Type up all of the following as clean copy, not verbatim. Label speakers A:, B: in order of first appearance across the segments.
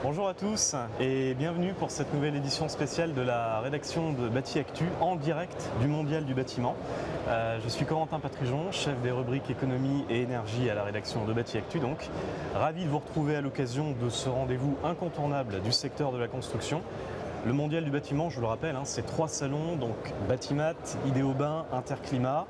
A: Bonjour à tous et bienvenue pour cette nouvelle édition spéciale de la rédaction de Bâti Actu en direct du Mondial du bâtiment. Je suis Corentin Patrijon, chef des rubriques économie et énergie à la rédaction de Bâti Actu. Donc, ravi de vous retrouver à l'occasion de ce rendez-vous incontournable du secteur de la construction. Le Mondial du bâtiment, je vous le rappelle, c'est 3 salons, donc Batimat, Ideobain, Interclimat.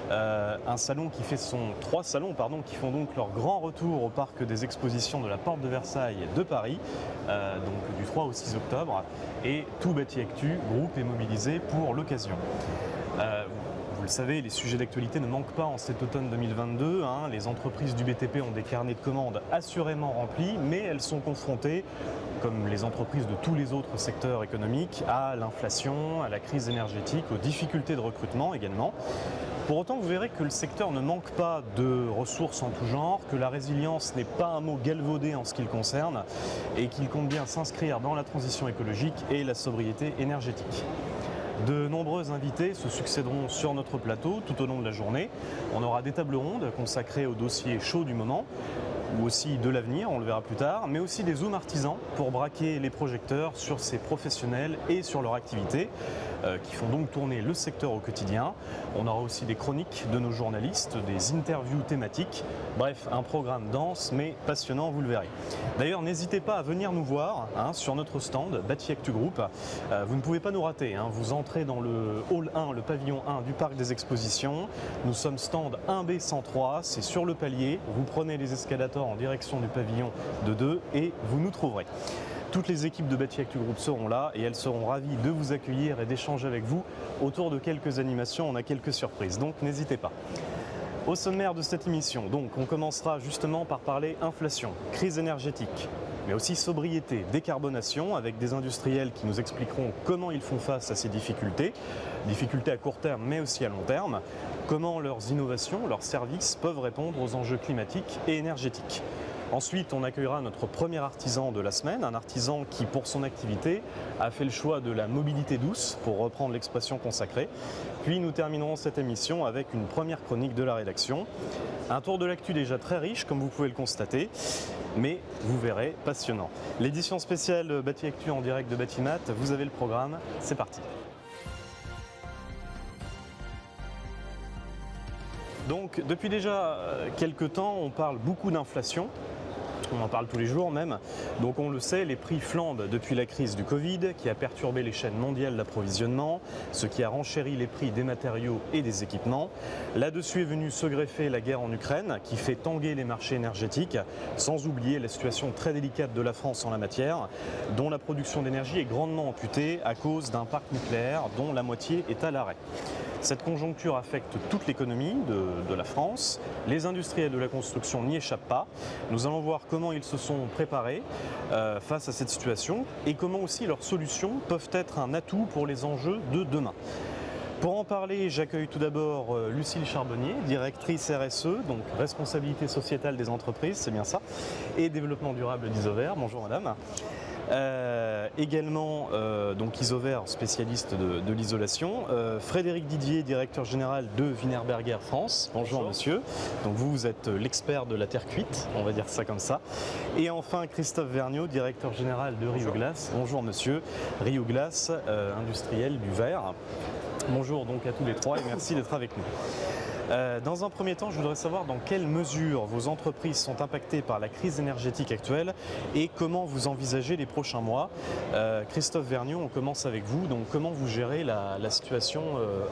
A: Trois salons qui font donc leur grand retour au parc des expositions de la Porte de Versailles de Paris, donc du 3 au 6 octobre. Et tout Bâti Actu groupe est mobilisé pour l'occasion. Vous le savez, les sujets d'actualité ne manquent pas en cet automne 2022. Les entreprises du BTP ont des carnets de commandes assurément remplis, mais elles sont confrontées, comme les entreprises de tous les autres secteurs économiques, à l'inflation, à la crise énergétique, aux difficultés de recrutement également. Pour autant, vous verrez que le secteur ne manque pas de ressources en tout genre, que la résilience n'est pas un mot galvaudé en ce qui le concerne, et qu'il compte bien s'inscrire dans la transition écologique et la sobriété énergétique. De nombreux invités se succéderont sur notre plateau tout au long de la journée. On aura des tables rondes consacrées aux dossiers chauds du moment, ou aussi de l'avenir, on le verra plus tard, mais aussi des zooms artisans pour braquer les projecteurs sur ces professionnels et sur leur activité, qui font donc tourner le secteur au quotidien. On aura aussi des chroniques de nos journalistes, des interviews thématiques, bref, un programme dense mais passionnant, vous le verrez. D'ailleurs, n'hésitez pas à venir nous voir sur notre stand Bâti Actu Group. Vous ne pouvez pas nous rater, vous entrez dans le hall 1, le pavillon 1 du parc des expositions. Nous sommes stand 1B103, c'est sur le palier. Vous prenez les escalators en direction du pavillon de 2 et vous nous trouverez. Toutes les équipes de Bâti Actu Group seront là et elles seront ravies de vous accueillir et d'échanger avec vous autour de quelques animations. On a quelques surprises, donc n'hésitez pas. Au sommaire de cette émission, donc, on commencera justement par parler inflation, crise énergétique, mais aussi sobriété, décarbonation, avec des industriels qui nous expliqueront comment ils font face à ces difficultés à court terme mais aussi à long terme, comment leurs innovations, leurs services peuvent répondre aux enjeux climatiques et énergétiques. Ensuite, on accueillera notre premier artisan de la semaine, un artisan qui, pour son activité, a fait le choix de la mobilité douce, pour reprendre l'expression consacrée. Puis nous terminerons cette émission avec une première chronique de la rédaction. Un tour de l'actu déjà très riche, comme vous pouvez le constater, mais vous verrez, passionnant. L'édition spéciale Bâti Actu en direct de Batimat, vous avez le programme, c'est parti. Donc, depuis déjà quelques temps, on parle beaucoup d'inflation. On en parle tous les jours même. Donc on le sait, les prix flambent depuis la crise du Covid qui a perturbé les chaînes mondiales d'approvisionnement, ce qui a renchéri les prix des matériaux et des équipements. Là-dessus est venue se greffer la guerre en Ukraine qui fait tanguer les marchés énergétiques, sans oublier la situation très délicate de la France en la matière, dont la production d'énergie est grandement amputée à cause d'un parc nucléaire dont la moitié est à l'arrêt. Cette conjoncture affecte toute l'économie de la France. Les industriels de la construction n'y échappent pas. Nous allons voir comment ils se sont préparés face à cette situation et comment aussi leurs solutions peuvent être un atout pour les enjeux de demain. Pour en parler, j'accueille tout d'abord Lucille Charbonnier, directrice RSE, donc responsabilité sociétale des entreprises, c'est bien ça, et développement durable d'Isover. Bonjour madame. Également donc Isover, spécialiste de l'isolation. Frédéric Didier, directeur général de Wienerberger France. Bonjour monsieur. Donc vous êtes l'expert de la terre cuite, on va dire ça comme ça. Et enfin Christophe Vergniaud, directeur général de Rio Glace. Bonjour monsieur. Rio Glace, industriel du verre. Bonjour donc à tous les trois et merci d'être avec nous. Dans un premier temps, je voudrais savoir dans quelle mesure vos entreprises sont impactées par la crise énergétique actuelle et comment vous envisagez les prochains mois. Christophe Vergniaud, on commence avec vous. Donc, comment vous gérez la situation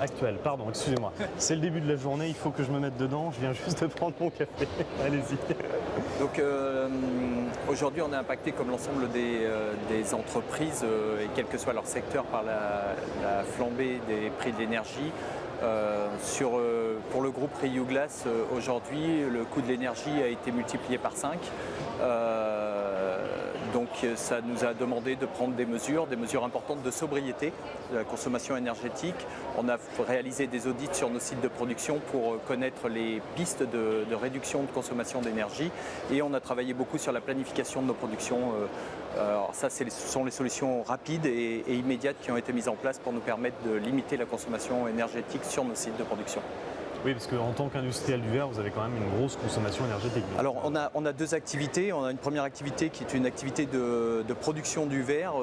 A: actuelle? Pardon, excusez-moi. C'est le début de la journée, il faut que je me mette dedans. Je viens juste de prendre mon café. Allez-y.
B: Donc aujourd'hui, on est impacté comme l'ensemble des entreprises, et quel que soit leur secteur, par la flambée des prix de l'énergie. Pour le groupe Rio Glace, aujourd'hui, le coût de l'énergie a été multiplié par 5. Donc ça nous a demandé de prendre des mesures importantes de sobriété de la consommation énergétique. On a réalisé des audits sur nos sites de production pour connaître les pistes de réduction de consommation d'énergie et on a travaillé beaucoup sur la planification de nos productions. Alors ça, ce sont les solutions rapides et immédiates qui ont été mises en place pour nous permettre de limiter la consommation énergétique sur nos sites de production.
A: Oui, parce qu'en tant qu'industriel du verre, vous avez quand même une grosse consommation énergétique.
B: Alors on a deux activités. On a une première activité qui est une activité de production du verre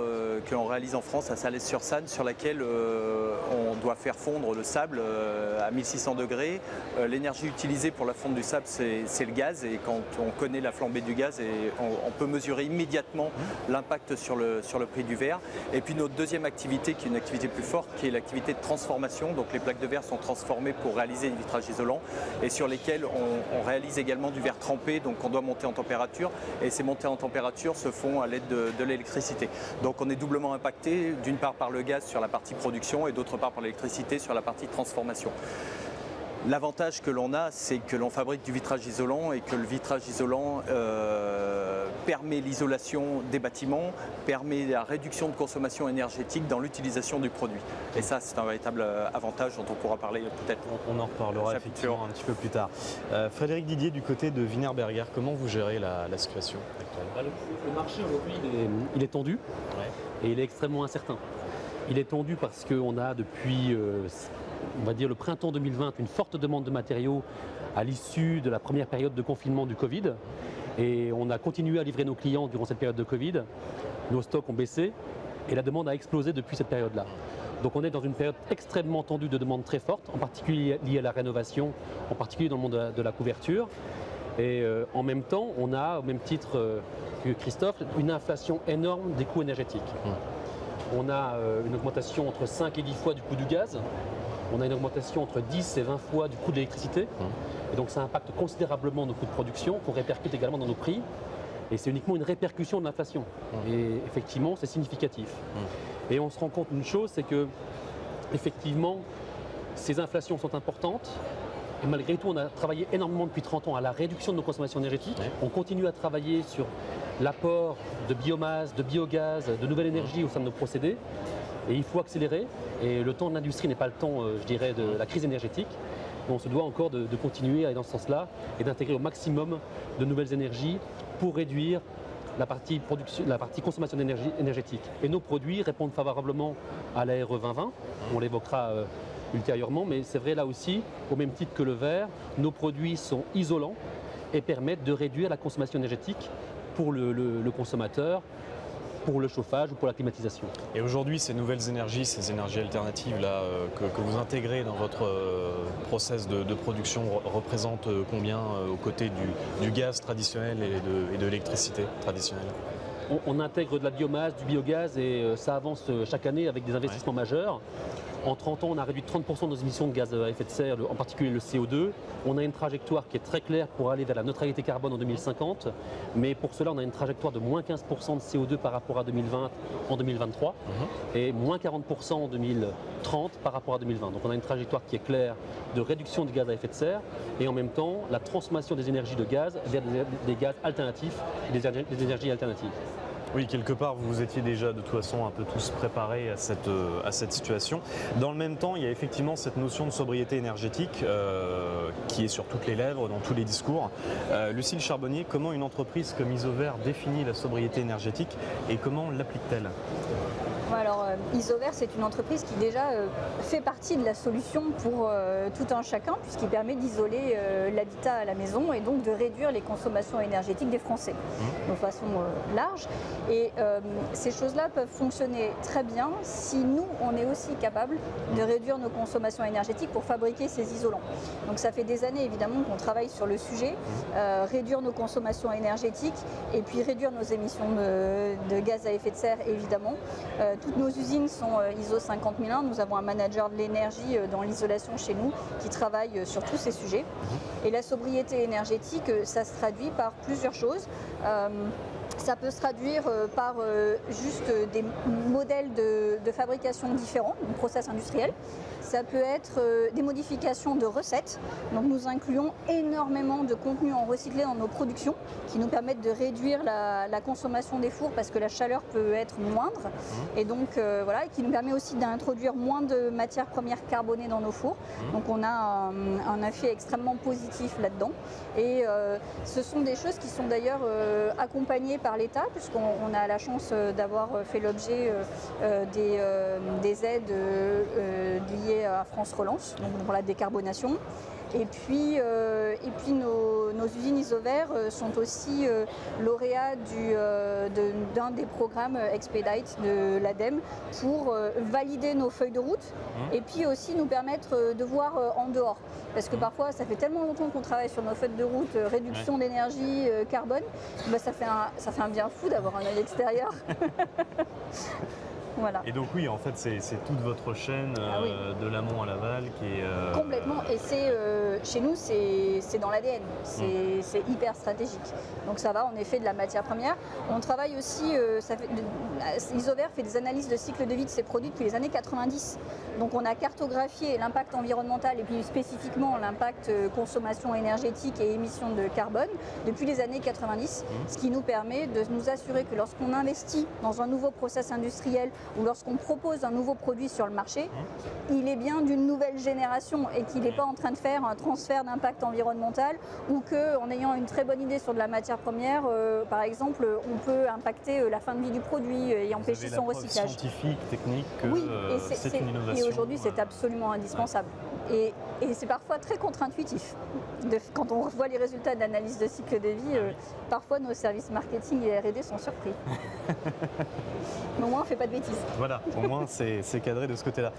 B: que l'on réalise en France à Salles-sur-Sanne, sur laquelle on doit faire fondre le sable à 1600 degrés. L'énergie utilisée pour la fonte du sable, c'est le gaz, et quand on connaît la flambée du gaz, on peut mesurer immédiatement l'impact sur le prix du verre. Et puis notre deuxième activité, qui est une activité plus forte, qui est l'activité de transformation. Donc les plaques de verre sont transformées pour réaliser des vitrages isolants, et sur lesquels on réalise également du verre trempé, donc on doit monter en température, et ces montées en température se font à l'aide de l'électricité. Donc on est doublement impacté, d'une part par le gaz sur la partie production et d'autre part par l'électricité sur la partie transformation. L'avantage que l'on a, c'est que l'on fabrique du vitrage isolant, et que le vitrage isolant permet l'isolation des bâtiments, permet la réduction de consommation énergétique dans l'utilisation du produit. Et ça, c'est un véritable avantage dont on pourra parler peut-être.
A: On en reparlera effectivement un petit peu plus tard. Frédéric Didier, du côté de Wienerberger, comment vous gérez la situation actuelle?
C: Le marché aujourd'hui, il est tendu, et il est extrêmement incertain. Il est tendu parce qu'on a depuis on va dire le printemps 2020, une forte demande de matériaux à l'issue de la première période de confinement du Covid. Et on a continué à livrer nos clients durant cette période de Covid. Nos stocks ont baissé et la demande a explosé depuis cette période-là. Donc on est dans une période extrêmement tendue de demande très forte, en particulier liée à la rénovation, en particulier dans le monde de la couverture. Et en même temps, on a, au même titre que Christophe, une inflation énorme des coûts énergétiques. On a une augmentation entre 5 et 10 fois du coût du gaz. On a une augmentation entre 10 et 20 fois du coût de l'électricité. Et donc ça impacte considérablement nos coûts de production, qu'on répercute également dans nos prix. Et c'est uniquement une répercussion de l'inflation. Et effectivement, c'est significatif. Et on se rend compte d'une chose, c'est que effectivement, ces inflations sont importantes. Et malgré tout, on a travaillé énormément depuis 30 ans à la réduction de nos consommations énergétiques. On continue à travailler sur l'apport de biomasse, de biogaz, de nouvelles énergies au sein de nos procédés. Et il faut accélérer, et le temps de l'industrie n'est pas le temps, je dirais, de la crise énergétique. Mais on se doit encore de continuer à aller dans ce sens-là et d'intégrer au maximum de nouvelles énergies pour réduire la partie consommation d'énergie énergétique. Et nos produits répondent favorablement à la RE 2020, on l'évoquera ultérieurement, mais c'est vrai là aussi, au même titre que le verre, nos produits sont isolants et permettent de réduire la consommation énergétique pour le consommateur, pour le chauffage ou pour la climatisation.
A: Et aujourd'hui, ces nouvelles énergies, ces énergies alternatives là, que vous intégrez dans votre process de production représentent combien aux côtés du gaz traditionnel et de l'électricité traditionnelle?
C: On intègre de la biomasse, du biogaz, et ça avance chaque année avec des investissements majeurs. En 30 ans, on a réduit de 30% de nos émissions de gaz à effet de serre, en particulier le CO2. On a une trajectoire qui est très claire pour aller vers la neutralité carbone en 2050. Mais pour cela, on a une trajectoire de moins 15% de CO2 par rapport à 2020 en 2023 et moins 40% en 2030 par rapport à 2020. Donc on a une trajectoire qui est claire de réduction de gaz à effet de serre, et en même temps, la transformation des énergies de gaz vers des gaz alternatifs, des énergies alternatives.
A: Oui, quelque part, vous étiez déjà de toute façon un peu tous préparés à cette situation. Dans le même temps, il y a effectivement cette notion de sobriété énergétique qui est sur toutes les lèvres, dans tous les discours. Lucille Charbonnier, comment une entreprise comme Isover définit la sobriété énergétique et comment l'applique-t-elle ?
D: Alors, Isover, c'est une entreprise qui déjà fait partie de la solution pour tout un chacun, puisqu'il permet d'isoler l'habitat à la maison et donc de réduire les consommations énergétiques des Français de façon large. Et ces choses-là peuvent fonctionner très bien si nous, on est aussi capable de réduire nos consommations énergétiques pour fabriquer ces isolants. Donc ça fait des années évidemment qu'on travaille sur le sujet, réduire nos consommations énergétiques et puis réduire nos émissions de gaz à effet de serre évidemment. Toutes nos usines sont ISO 50001. Nous avons un manager de l'énergie dans l'isolation chez nous qui travaille sur tous ces sujets. Et la sobriété énergétique, ça se traduit par plusieurs choses. Ça peut se traduire par juste des modèles de fabrication différents, du process industriel. Ça peut être des modifications de recettes. Donc nous incluons énormément de contenus en recyclé dans nos productions qui nous permettent de réduire la consommation des fours parce que la chaleur peut être moindre. Et donc voilà, et qui nous permet aussi d'introduire moins de matières premières carbonées dans nos fours. Donc on a un effet extrêmement positif là-dedans. Et ce sont des choses qui sont d'ailleurs accompagnées par l'État, puisqu'on a la chance d'avoir fait l'objet des aides liées à France Relance, donc pour la décarbonation. Et puis nos usines Isover sont aussi lauréats d'un des programmes Expedite de l'ADEME pour valider nos feuilles de route et puis aussi nous permettre de voir en dehors. Parce que parfois, ça fait tellement longtemps qu'on travaille sur nos feuilles de route, réduction d'énergie, carbone, ça fait un bien fou d'avoir un œil extérieur. Voilà.
A: Et donc oui, en fait, c'est toute votre chaîne de l'amont à l'aval qui est...
D: Complètement. Et chez nous, c'est dans l'ADN. C'est hyper stratégique. Donc ça va en effet de la matière première. On travaille aussi, Isover fait des analyses de cycle de vie de ses produits depuis les années 90. Donc on a cartographié l'impact environnemental et puis spécifiquement l'impact consommation énergétique et émissions de carbone depuis les années 90. Ce qui nous permet de nous assurer que lorsqu'on investit dans un nouveau process industriel ou lorsqu'on propose un nouveau produit sur le marché, il est bien d'une nouvelle génération et qu'il n'est pas en train de faire un transfert d'impact environnemental ou qu'en ayant une très bonne idée sur de la matière première, par exemple, on peut impacter la fin de vie du produit et empêcher son recyclage.
A: Scientifique, technique, c'est une innovation.
D: Et aujourd'hui, c'est absolument indispensable. Et c'est parfois très contre-intuitif. Quand on voit les résultats d'analyse de cycle de vie, parfois nos services marketing et R&D sont surpris. Mais au moins, on ne fait pas de bêtises.
A: Voilà, au moins c'est cadré de ce côté-là.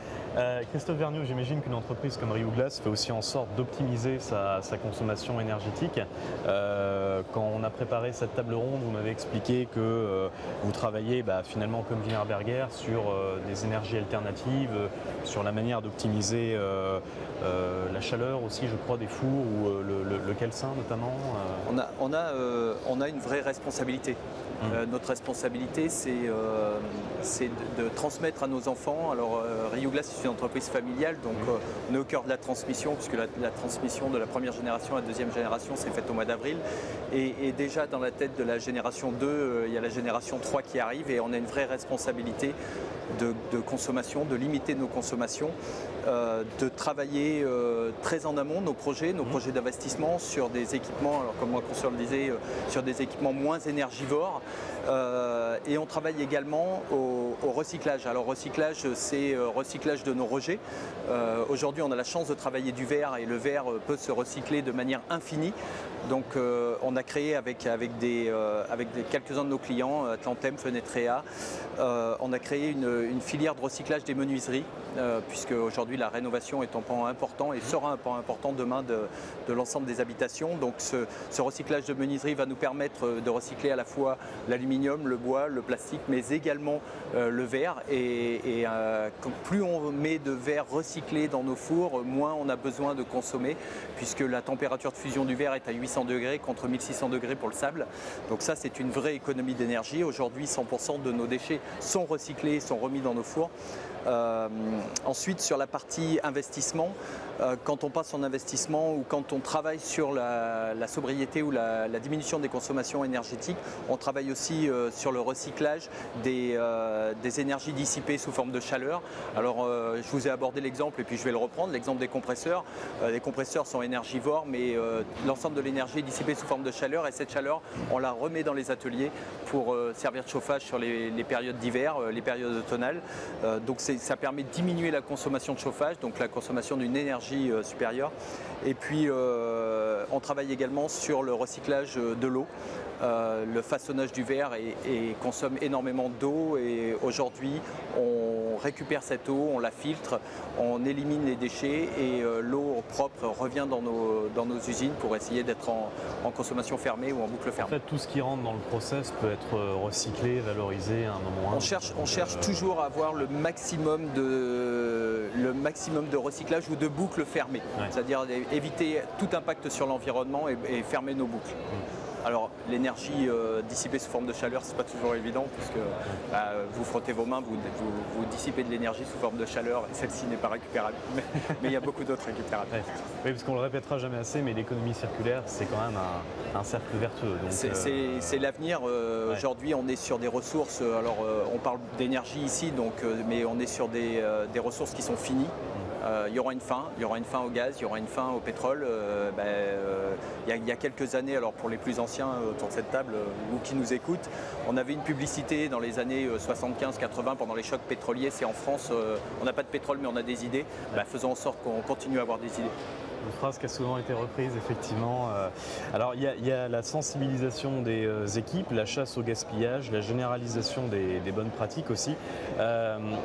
A: Christophe Vergniaud, j'imagine qu'une entreprise comme Rio Glass fait aussi en sorte d'optimiser sa consommation énergétique. Quand on a préparé cette table ronde, vous m'avez expliqué que vous travaillez finalement comme Wienerberger sur des énergies alternatives, sur la manière d'optimiser la chaleur aussi, je crois, des fours ou le calcin notamment.
B: On a une vraie responsabilité. Notre responsabilité, c'est de transmettre à nos enfants. Alors, Rio Glass, c'est une entreprise familiale, donc on est au cœur de la transmission, puisque la transmission de la première génération à la deuxième génération s'est faite au mois d'avril. Et déjà, dans la tête de la génération 2, il y a la génération 3 qui arrive, et on a une vraie responsabilité de consommation, de limiter nos consommations, de travailler très en amont nos projets d'investissement sur des équipements, alors comme moi Consul le disait, sur des équipements moins énergivores. Et on travaille également au recyclage. Alors recyclage, c'est recyclage de nos rejets. Aujourd'hui, on a la chance de travailler du verre et le verre peut se recycler de manière infinie. Donc on a créé avec quelques-uns de nos clients, Atlantem, Fenetrea, on a créé une filière de recyclage des menuiseries, puisque aujourd'hui la rénovation est un pan important et sera un pan important demain de l'ensemble des habitations. Donc ce recyclage de menuiserie va nous permettre de recycler à la fois l'aluminium, le bois, le plastique, mais également le verre. Et plus on met de verre recyclé dans nos fours, moins on a besoin de consommer, puisque la température de fusion du verre est à 800 degrés contre 1600 degrés pour le sable. Donc ça, c'est une vraie économie d'énergie. Aujourd'hui, 100% de nos déchets sont recyclés, sont remis dans nos fours. Ensuite, sur la partie investissement, quand on passe en investissement ou quand on travaille sur la sobriété ou la diminution des consommations énergétiques, on travaille aussi sur le recyclage des énergies dissipées sous forme de chaleur. Alors, je vous ai abordé l'exemple et puis je vais le reprendre, l'exemple des compresseurs. Les compresseurs sont énergivores, mais l'ensemble de l'énergie est dissipée sous forme de chaleur, et cette chaleur, on la remet dans les ateliers pour servir de chauffage sur les périodes d'hiver, les périodes automnales. Donc ça permet de diminuer la consommation de chauffage, donc la consommation d'une énergie supérieure. Et puis on travaille également sur le recyclage de l'eau. Le façonnage du verre consomme énormément d'eau, et aujourd'hui on récupère cette eau, on la filtre, on élimine les déchets, et l'eau propre revient dans nos usines pour essayer d'être en consommation fermée ou en boucle fermée.
A: En fait, tout ce qui rentre dans le process peut être recyclé, valorisé à un moment ou à un autre.
B: On cherche toujours à avoir le maximum de recyclage ou de boucles fermées, c'est-à-dire éviter tout impact sur l'environnement et fermer nos boucles. Alors l'énergie dissipée sous forme de chaleur, c'est pas toujours évident, puisque vous frottez vos mains, vous dissipez de l'énergie sous forme de chaleur, et celle-ci n'est pas récupérable. Mais il y a beaucoup d'autres récupérables.
A: Oui, parce qu'on le répétera jamais assez, mais l'économie circulaire, c'est quand même un cercle vertueux.
B: C'est l'avenir. Aujourd'hui, on est sur des ressources. Alors, on parle d'énergie ici, mais on est sur des ressources qui sont finies. Il y aura une fin au gaz, il y aura une fin au pétrole. Il y a quelques années, alors pour les plus anciens autour de cette table ou qui nous écoutent, on avait une publicité dans les années 75-80 pendant les chocs pétroliers. C'est en France, on n'a pas de pétrole mais on a des idées. Faisons en sorte qu'on continue à avoir des idées.
A: Une phrase qui a souvent été reprise, effectivement. Alors, il y a la sensibilisation des équipes, la chasse au gaspillage, la généralisation des bonnes pratiques aussi.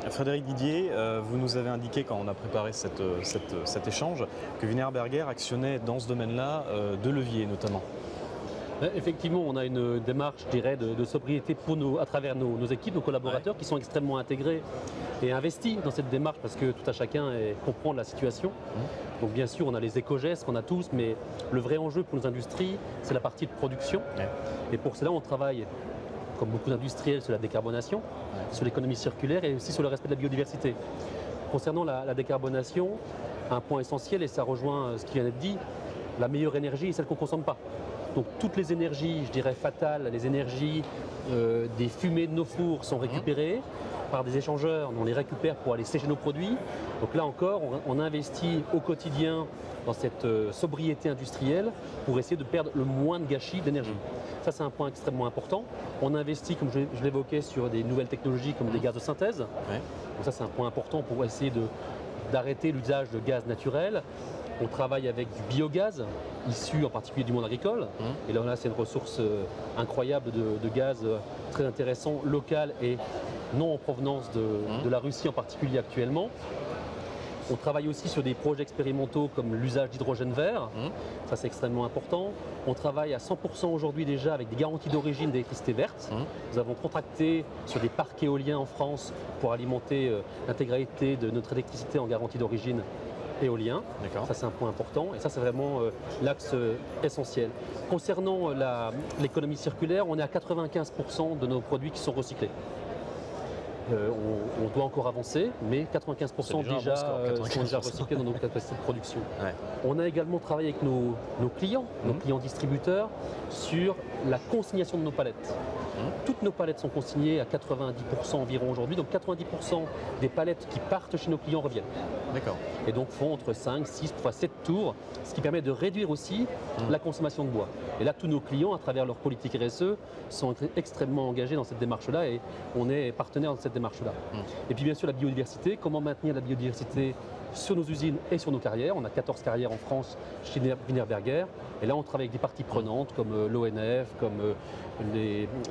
A: Frédéric Didier, vous nous avez indiqué quand on a préparé cet échange que Wienerberger actionnait dans ce domaine-là de leviers notamment.
C: Effectivement, on a une démarche, je dirais, de sobriété à travers nos équipes, nos collaborateurs qui sont extrêmement intégrés et investis dans cette démarche parce que tout à chacun comprend la situation. Donc bien sûr, on a les éco-gestes qu'on a tous, mais le vrai enjeu pour nos industries, c'est la partie de production. Et pour cela, on travaille, comme beaucoup d'industriels, sur la décarbonation, sur l'économie circulaire et aussi sur le respect de la biodiversité. Concernant la décarbonation, un point essentiel, et ça rejoint ce qui vient d'être dit, la meilleure énergie est celle qu'on ne consomme pas. Donc toutes les énergies, je dirais fatales, les énergies des fumées de nos fours sont récupérées par des échangeurs, on les récupère pour aller sécher nos produits. Donc là encore, on investit au quotidien dans cette sobriété industrielle pour essayer de perdre le moins de gâchis d'énergie. Ça, c'est un point extrêmement important. On investit, comme je l'évoquais, sur des nouvelles technologies comme des gaz de synthèse. Donc ça, c'est un point important pour essayer d'arrêter l'usage de gaz naturel. On travaille avec du biogaz, issu en particulier du monde agricole. Et là, c'est une ressource incroyable de gaz très intéressant, local et non en provenance de la Russie en particulier actuellement. On travaille aussi sur des projets expérimentaux comme l'usage d'hydrogène vert. Ça, c'est extrêmement important. On travaille à 100% aujourd'hui déjà avec des garanties d'origine d'électricité verte. Nous avons contracté sur des parcs éoliens en France pour alimenter l'intégralité de notre électricité en garantie d'origine éolien. Ça, c'est un point important et ça, c'est vraiment l'axe essentiel. Concernant l'économie circulaire, on est à 95% de nos produits qui sont recyclés. On doit encore avancer, mais 95% déjà sont déjà recyclés dans nos capacités de production. On a également travaillé avec nos clients, nos clients distributeurs, sur la consignation de nos palettes. Toutes nos palettes sont consignées à 90% environ aujourd'hui, donc 90% des palettes qui partent chez nos clients reviennent. Et donc font entre 5, 6, parfois 7 tours, ce qui permet de réduire aussi la consommation de bois. Et là, tous nos clients, à travers leur politique RSE, sont extrêmement engagés dans cette démarche-là et on est partenaire dans cette démarche-là. Et puis bien sûr, la biodiversité, comment maintenir la biodiversité sur nos usines et sur nos carrières. On a 14 carrières en France chez Wienerberger. Et là, on travaille avec des parties prenantes comme l'ONF, comme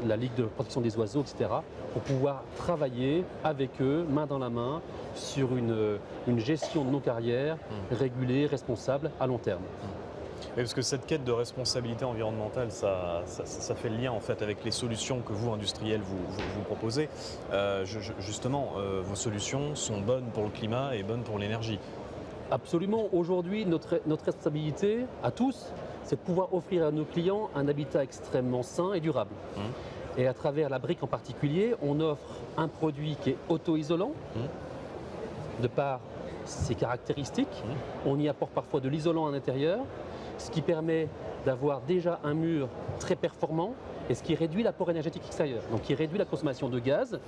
C: la Ligue de protection des oiseaux, etc. pour pouvoir travailler avec eux, main dans la main, sur une gestion de nos carrières régulée, responsable, à long terme.
A: Oui, parce que cette quête de responsabilité environnementale, ça fait le lien en fait avec les solutions que vous, industriels, vous proposez. Justement, vos solutions sont bonnes pour le climat et bonnes pour l'énergie.
C: Absolument. Aujourd'hui, notre responsabilité à tous, c'est de pouvoir offrir à nos clients un habitat extrêmement sain et durable. Et à travers la brique en particulier, on offre un produit qui est auto-isolant, de par ses caractéristiques. On y apporte parfois de l'isolant à l'intérieur, ce qui permet d'avoir déjà un mur très performant et ce qui réduit l'apport énergétique extérieur, donc qui réduit la consommation de gaz,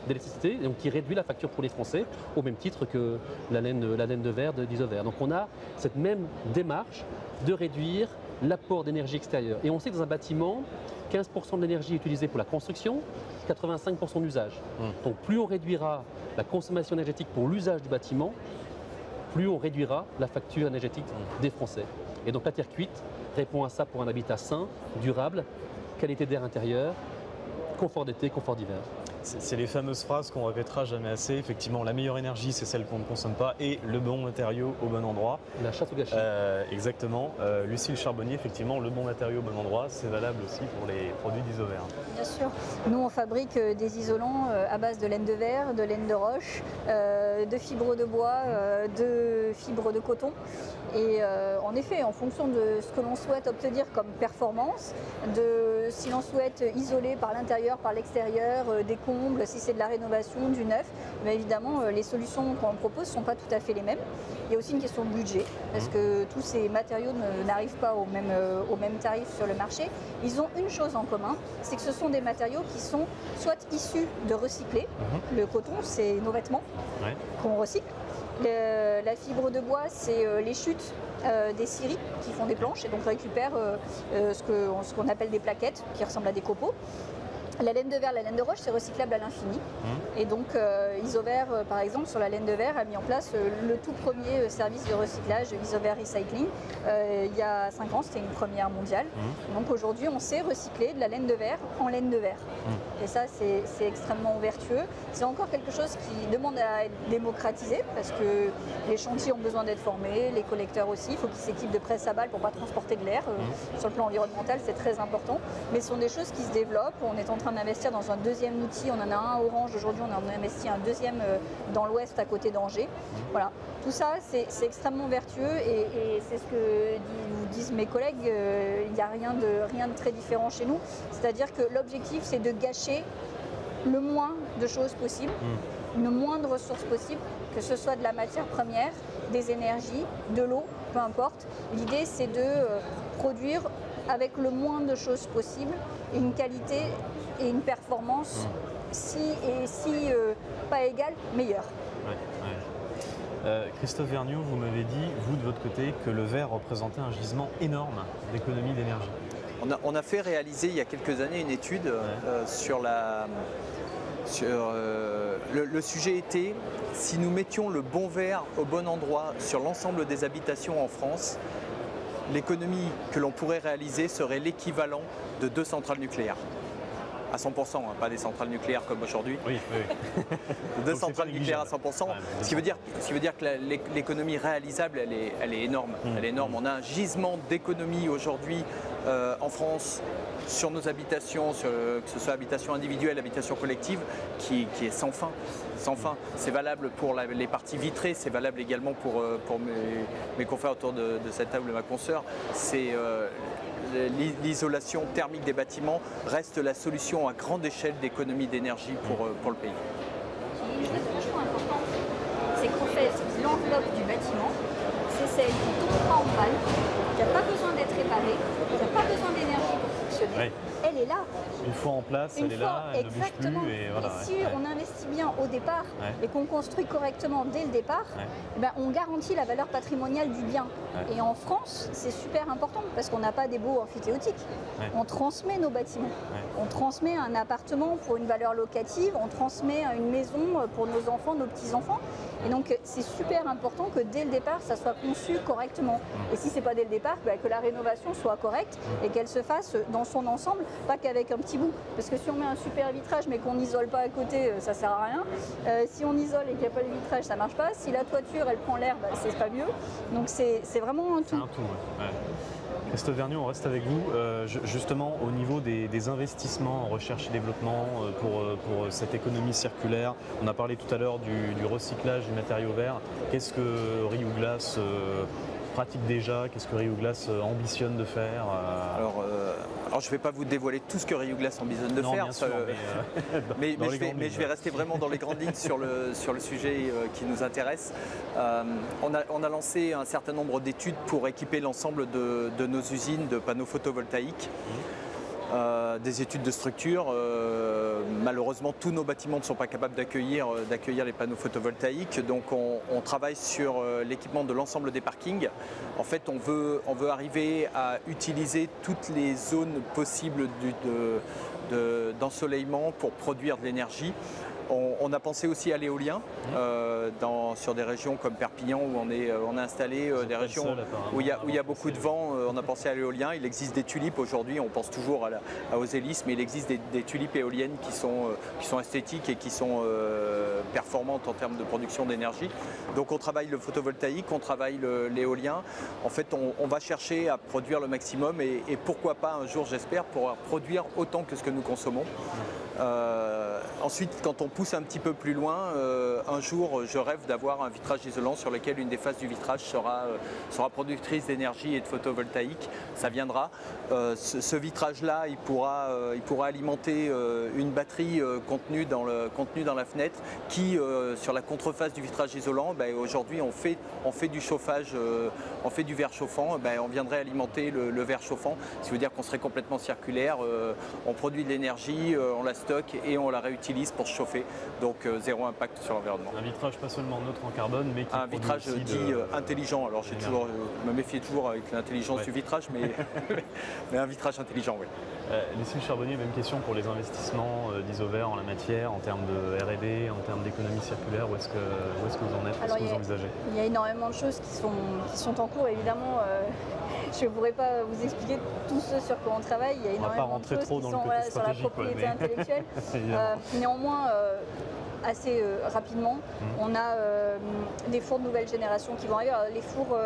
C: d'électricité, donc qui réduit la facture pour les Français, au même titre que la laine de verre d'Isover. Donc on a cette même démarche de réduire l'apport d'énergie extérieure. Et on sait que dans un bâtiment, 15% de l'énergie est utilisée pour la construction, 85% d'usage. Donc plus on réduira la consommation énergétique pour l'usage du bâtiment, plus on réduira la facture énergétique des Français. Et donc la terre cuite répond à ça pour un habitat sain, durable, qualité d'air intérieur, confort d'été, confort d'hiver.
A: C'est les fameuses phrases qu'on répétera jamais assez. Effectivement, la meilleure énergie, c'est celle qu'on ne consomme pas et le bon matériau au bon endroit.
C: La chasse au gâchis.
A: Exactement. Lucille Charbonnier, effectivement, le bon matériau au bon endroit, c'est valable aussi pour les produits d'Isover.
D: Bien sûr. Nous, on fabrique des isolants à base de laine de verre, de laine de roche, de fibres de bois, de fibres de coton. Et en effet, en fonction de ce que l'on souhaite obtenir comme performance, si l'on souhaite isoler par l'intérieur, par l'extérieur, des combles, si c'est de la rénovation, du neuf, bien évidemment, les solutions qu'on propose ne sont pas tout à fait les mêmes. Il y a aussi une question de budget, parce que tous ces matériaux n'arrivent pas au même tarif sur le marché. Ils ont une chose en commun, c'est que ce sont des matériaux qui sont soit issus de recyclés. Le coton, c'est nos vêtements qu'on recycle. La fibre de bois, c'est les chutes des scieries qui font des planches et donc récupèrent ce qu'on appelle des plaquettes qui ressemblent à des copeaux. La laine de verre, la laine de roche, c'est recyclable à l'infini. Et donc Isover, par exemple, sur la laine de verre, a mis en place le tout premier service de recyclage, Isover Recycling. Il y a 5 ans, c'était une première mondiale. Donc aujourd'hui, on sait recycler de la laine de verre en laine de verre. Et ça, c'est extrêmement vertueux. C'est encore quelque chose qui demande à être démocratisé parce que les chantiers ont besoin d'être formés, les collecteurs aussi. Il faut qu'ils s'équipent de presse à balles pour ne pas transporter de l'air. Sur le plan environnemental, c'est très important. Mais ce sont des choses qui se développent. On est en train d'investir dans un deuxième outil. On en a un à Orange aujourd'hui, on en a investi un deuxième dans l'ouest à côté d'Angers. Voilà. Tout ça, c'est extrêmement vertueux et c'est ce que vous disent mes collègues. Il n'y a rien de très différent chez nous. C'est-à-dire que l'objectif, c'est de gâcher le moins de choses possible, le moins de ressources possibles, que ce soit de la matière première, des énergies, de l'eau, peu importe. L'idée, c'est de produire avec le moins de choses possible, une qualité et une performance si pas égale, meilleure.
A: Christophe Vergniaud, vous m'avez dit, vous de votre côté, que le verre représentait un gisement énorme d'économie d'énergie.
B: On a fait réaliser il y a quelques années une étude le sujet était si nous mettions le bon verre au bon endroit sur l'ensemble des habitations en France, l'économie que l'on pourrait réaliser serait l'équivalent de 2 centrales nucléaires. À 100%, pas des centrales nucléaires comme aujourd'hui.
A: Oui.
B: 2 centrales nucléaires à 100%, ce qui veut dire que l'économie réalisable, elle est énorme. Elle est énorme. On a un gisement d'économie aujourd'hui en France sur nos habitations, que ce soit habitation individuelle, habitation collective, qui est sans fin. Sans fin. C'est valable pour les parties vitrées, c'est valable également pour mes confrères autour de cette table, ma consoeur. C'est l'isolation thermique des bâtiments reste la solution à grande échelle d'économie d'énergie pour le pays.
D: Une chose vachement importante, c'est qu'en fait, l'enveloppe du bâtiment, c'est celle qui ne tombe pas en panne, qui n'a pas besoin d'être réparée, qui n'a pas besoin d'énergie pour fonctionner. Elle est là.
A: Une fois en place, elle est là, elle ne bouge plus. Et voilà,
D: si on investit bien au départ et qu'on construit correctement dès le départ, on garantit la valeur patrimoniale du bien. Et en France, c'est super important parce qu'on n'a pas des baux amphithéotiques. On transmet nos bâtiments. On transmet un appartement pour une valeur locative, on transmet une maison pour nos enfants, nos petits-enfants. Et donc, c'est super important que dès le départ, ça soit conçu correctement. Et si ce n'est pas dès le départ, que la rénovation soit correcte et qu'elle se fasse dans son ensemble, pas qu'avec un petit bout. Parce que si on met un super vitrage mais qu'on n'isole pas à côté, ça ne sert à rien. Si on isole et qu'il n'y a pas de vitrage, ça ne marche pas. Si la toiture, elle prend l'air, c'est pas mieux. Donc, c'est vraiment un tout.
A: C'est un tout, Christophe Vergniaud, on reste avec vous. Justement, au niveau des investissements en recherche et développement pour cette économie circulaire, on a parlé tout à l'heure du recyclage du matériau vert. Qu'est-ce que Rio Glass pratique déjà? Qu'est-ce que Rio Glass ambitionne de faire?
B: Alors, je ne vais pas vous dévoiler tout ce que Rio Glass ambitionne de faire.
A: Bien sûr,
B: mais je vais rester vraiment dans les grandes lignes sur le sujet qui nous intéresse. On a lancé un certain nombre d'études pour équiper l'ensemble de nos usines de panneaux photovoltaïques. Des études de structure. Malheureusement, tous nos bâtiments ne sont pas capables d'accueillir les panneaux photovoltaïques. Donc, on travaille sur l'équipement de l'ensemble des parkings. En fait, on veut arriver à utiliser toutes les zones possibles d'ensoleillement pour produire de l'énergie. On a pensé aussi à l'éolien sur des régions comme Perpignan où on a installé des régions où il y a beaucoup de vent. On a pensé à l'éolien. Il existe des tulipes aujourd'hui. On pense toujours aux hélices, mais il existe des tulipes éoliennes qui sont esthétiques et qui sont performantes en termes de production d'énergie. Donc on travaille le photovoltaïque, on travaille l'éolien. En fait, on va chercher à produire le maximum et pourquoi pas un jour, j'espère, pouvoir produire autant que ce que nous consommons. Ensuite, quand on pousse un petit peu plus loin, un jour, je rêve d'avoir un vitrage isolant sur lequel une des faces du vitrage sera productrice d'énergie et de photovoltaïque. Ça viendra. Ce vitrage-là, il pourra alimenter une batterie contenue dans la fenêtre qui, sur la contreface du vitrage isolant, aujourd'hui, on fait du chauffage, on fait du verre chauffant. On viendrait alimenter le verre chauffant, ce qui veut dire qu'on serait complètement circulaire. On produit de l'énergie, on la stock et on la réutilise pour se chauffer. Donc zéro impact sur l'environnement.
A: Un vitrage pas seulement neutre en carbone, mais qui
B: Un
A: produit
B: vitrage
A: aussi
B: dit intelligent. Alors
A: d'énergie.
B: je me méfie toujours avec l'intelligence
A: Ouais.
B: du vitrage, mais un vitrage intelligent, oui.
A: Lucille Charbonnier, même question pour les investissements d'Isover en la matière, en termes de R&D, en termes d'économie circulaire, où est-ce que vous en êtes, qu'est-ce
D: Alors,
A: que vous envisagez?
D: Il y a énormément de choses qui sont en cours, évidemment. Je ne pourrais pas vous expliquer tout ce sur quoi on travaille. Il y a
A: On va pas
D: énormément de
A: rentrer
D: choses
A: trop
D: qui
A: dans le
D: sont
A: côté
D: sur la
A: stratégique,
D: propriété
A: mais-
D: intellectuelle.
A: Évidemment.
D: Néanmoins, assez rapidement, on a des fours de nouvelle génération qui vont arriver. Alors, les fours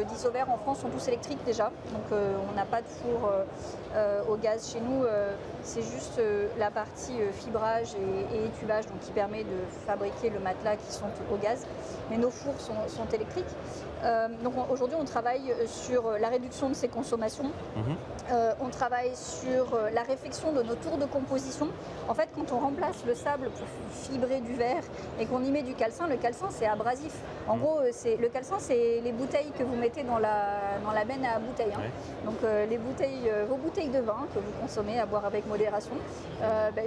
D: d'Isover en France sont tous électriques déjà, donc on n'a pas de four au gaz chez nous. C'est juste la partie fibrage et étubage donc, qui permet de fabriquer le matelas qui sont au gaz. Mais nos fours sont électriques. Donc aujourd'hui, on travaille sur la réduction de ces consommations. On travaille sur la réflexion de nos tours de composition. En fait, quand on remplace le sable pour fibrer du verre et qu'on y met du calcin, le calcin c'est abrasif. En gros, le calcin c'est les bouteilles que vous mettez dans la benne à bouteilles. Hein.
A: Ouais.
D: Donc vos bouteilles de vin que vous consommez à boire avec modération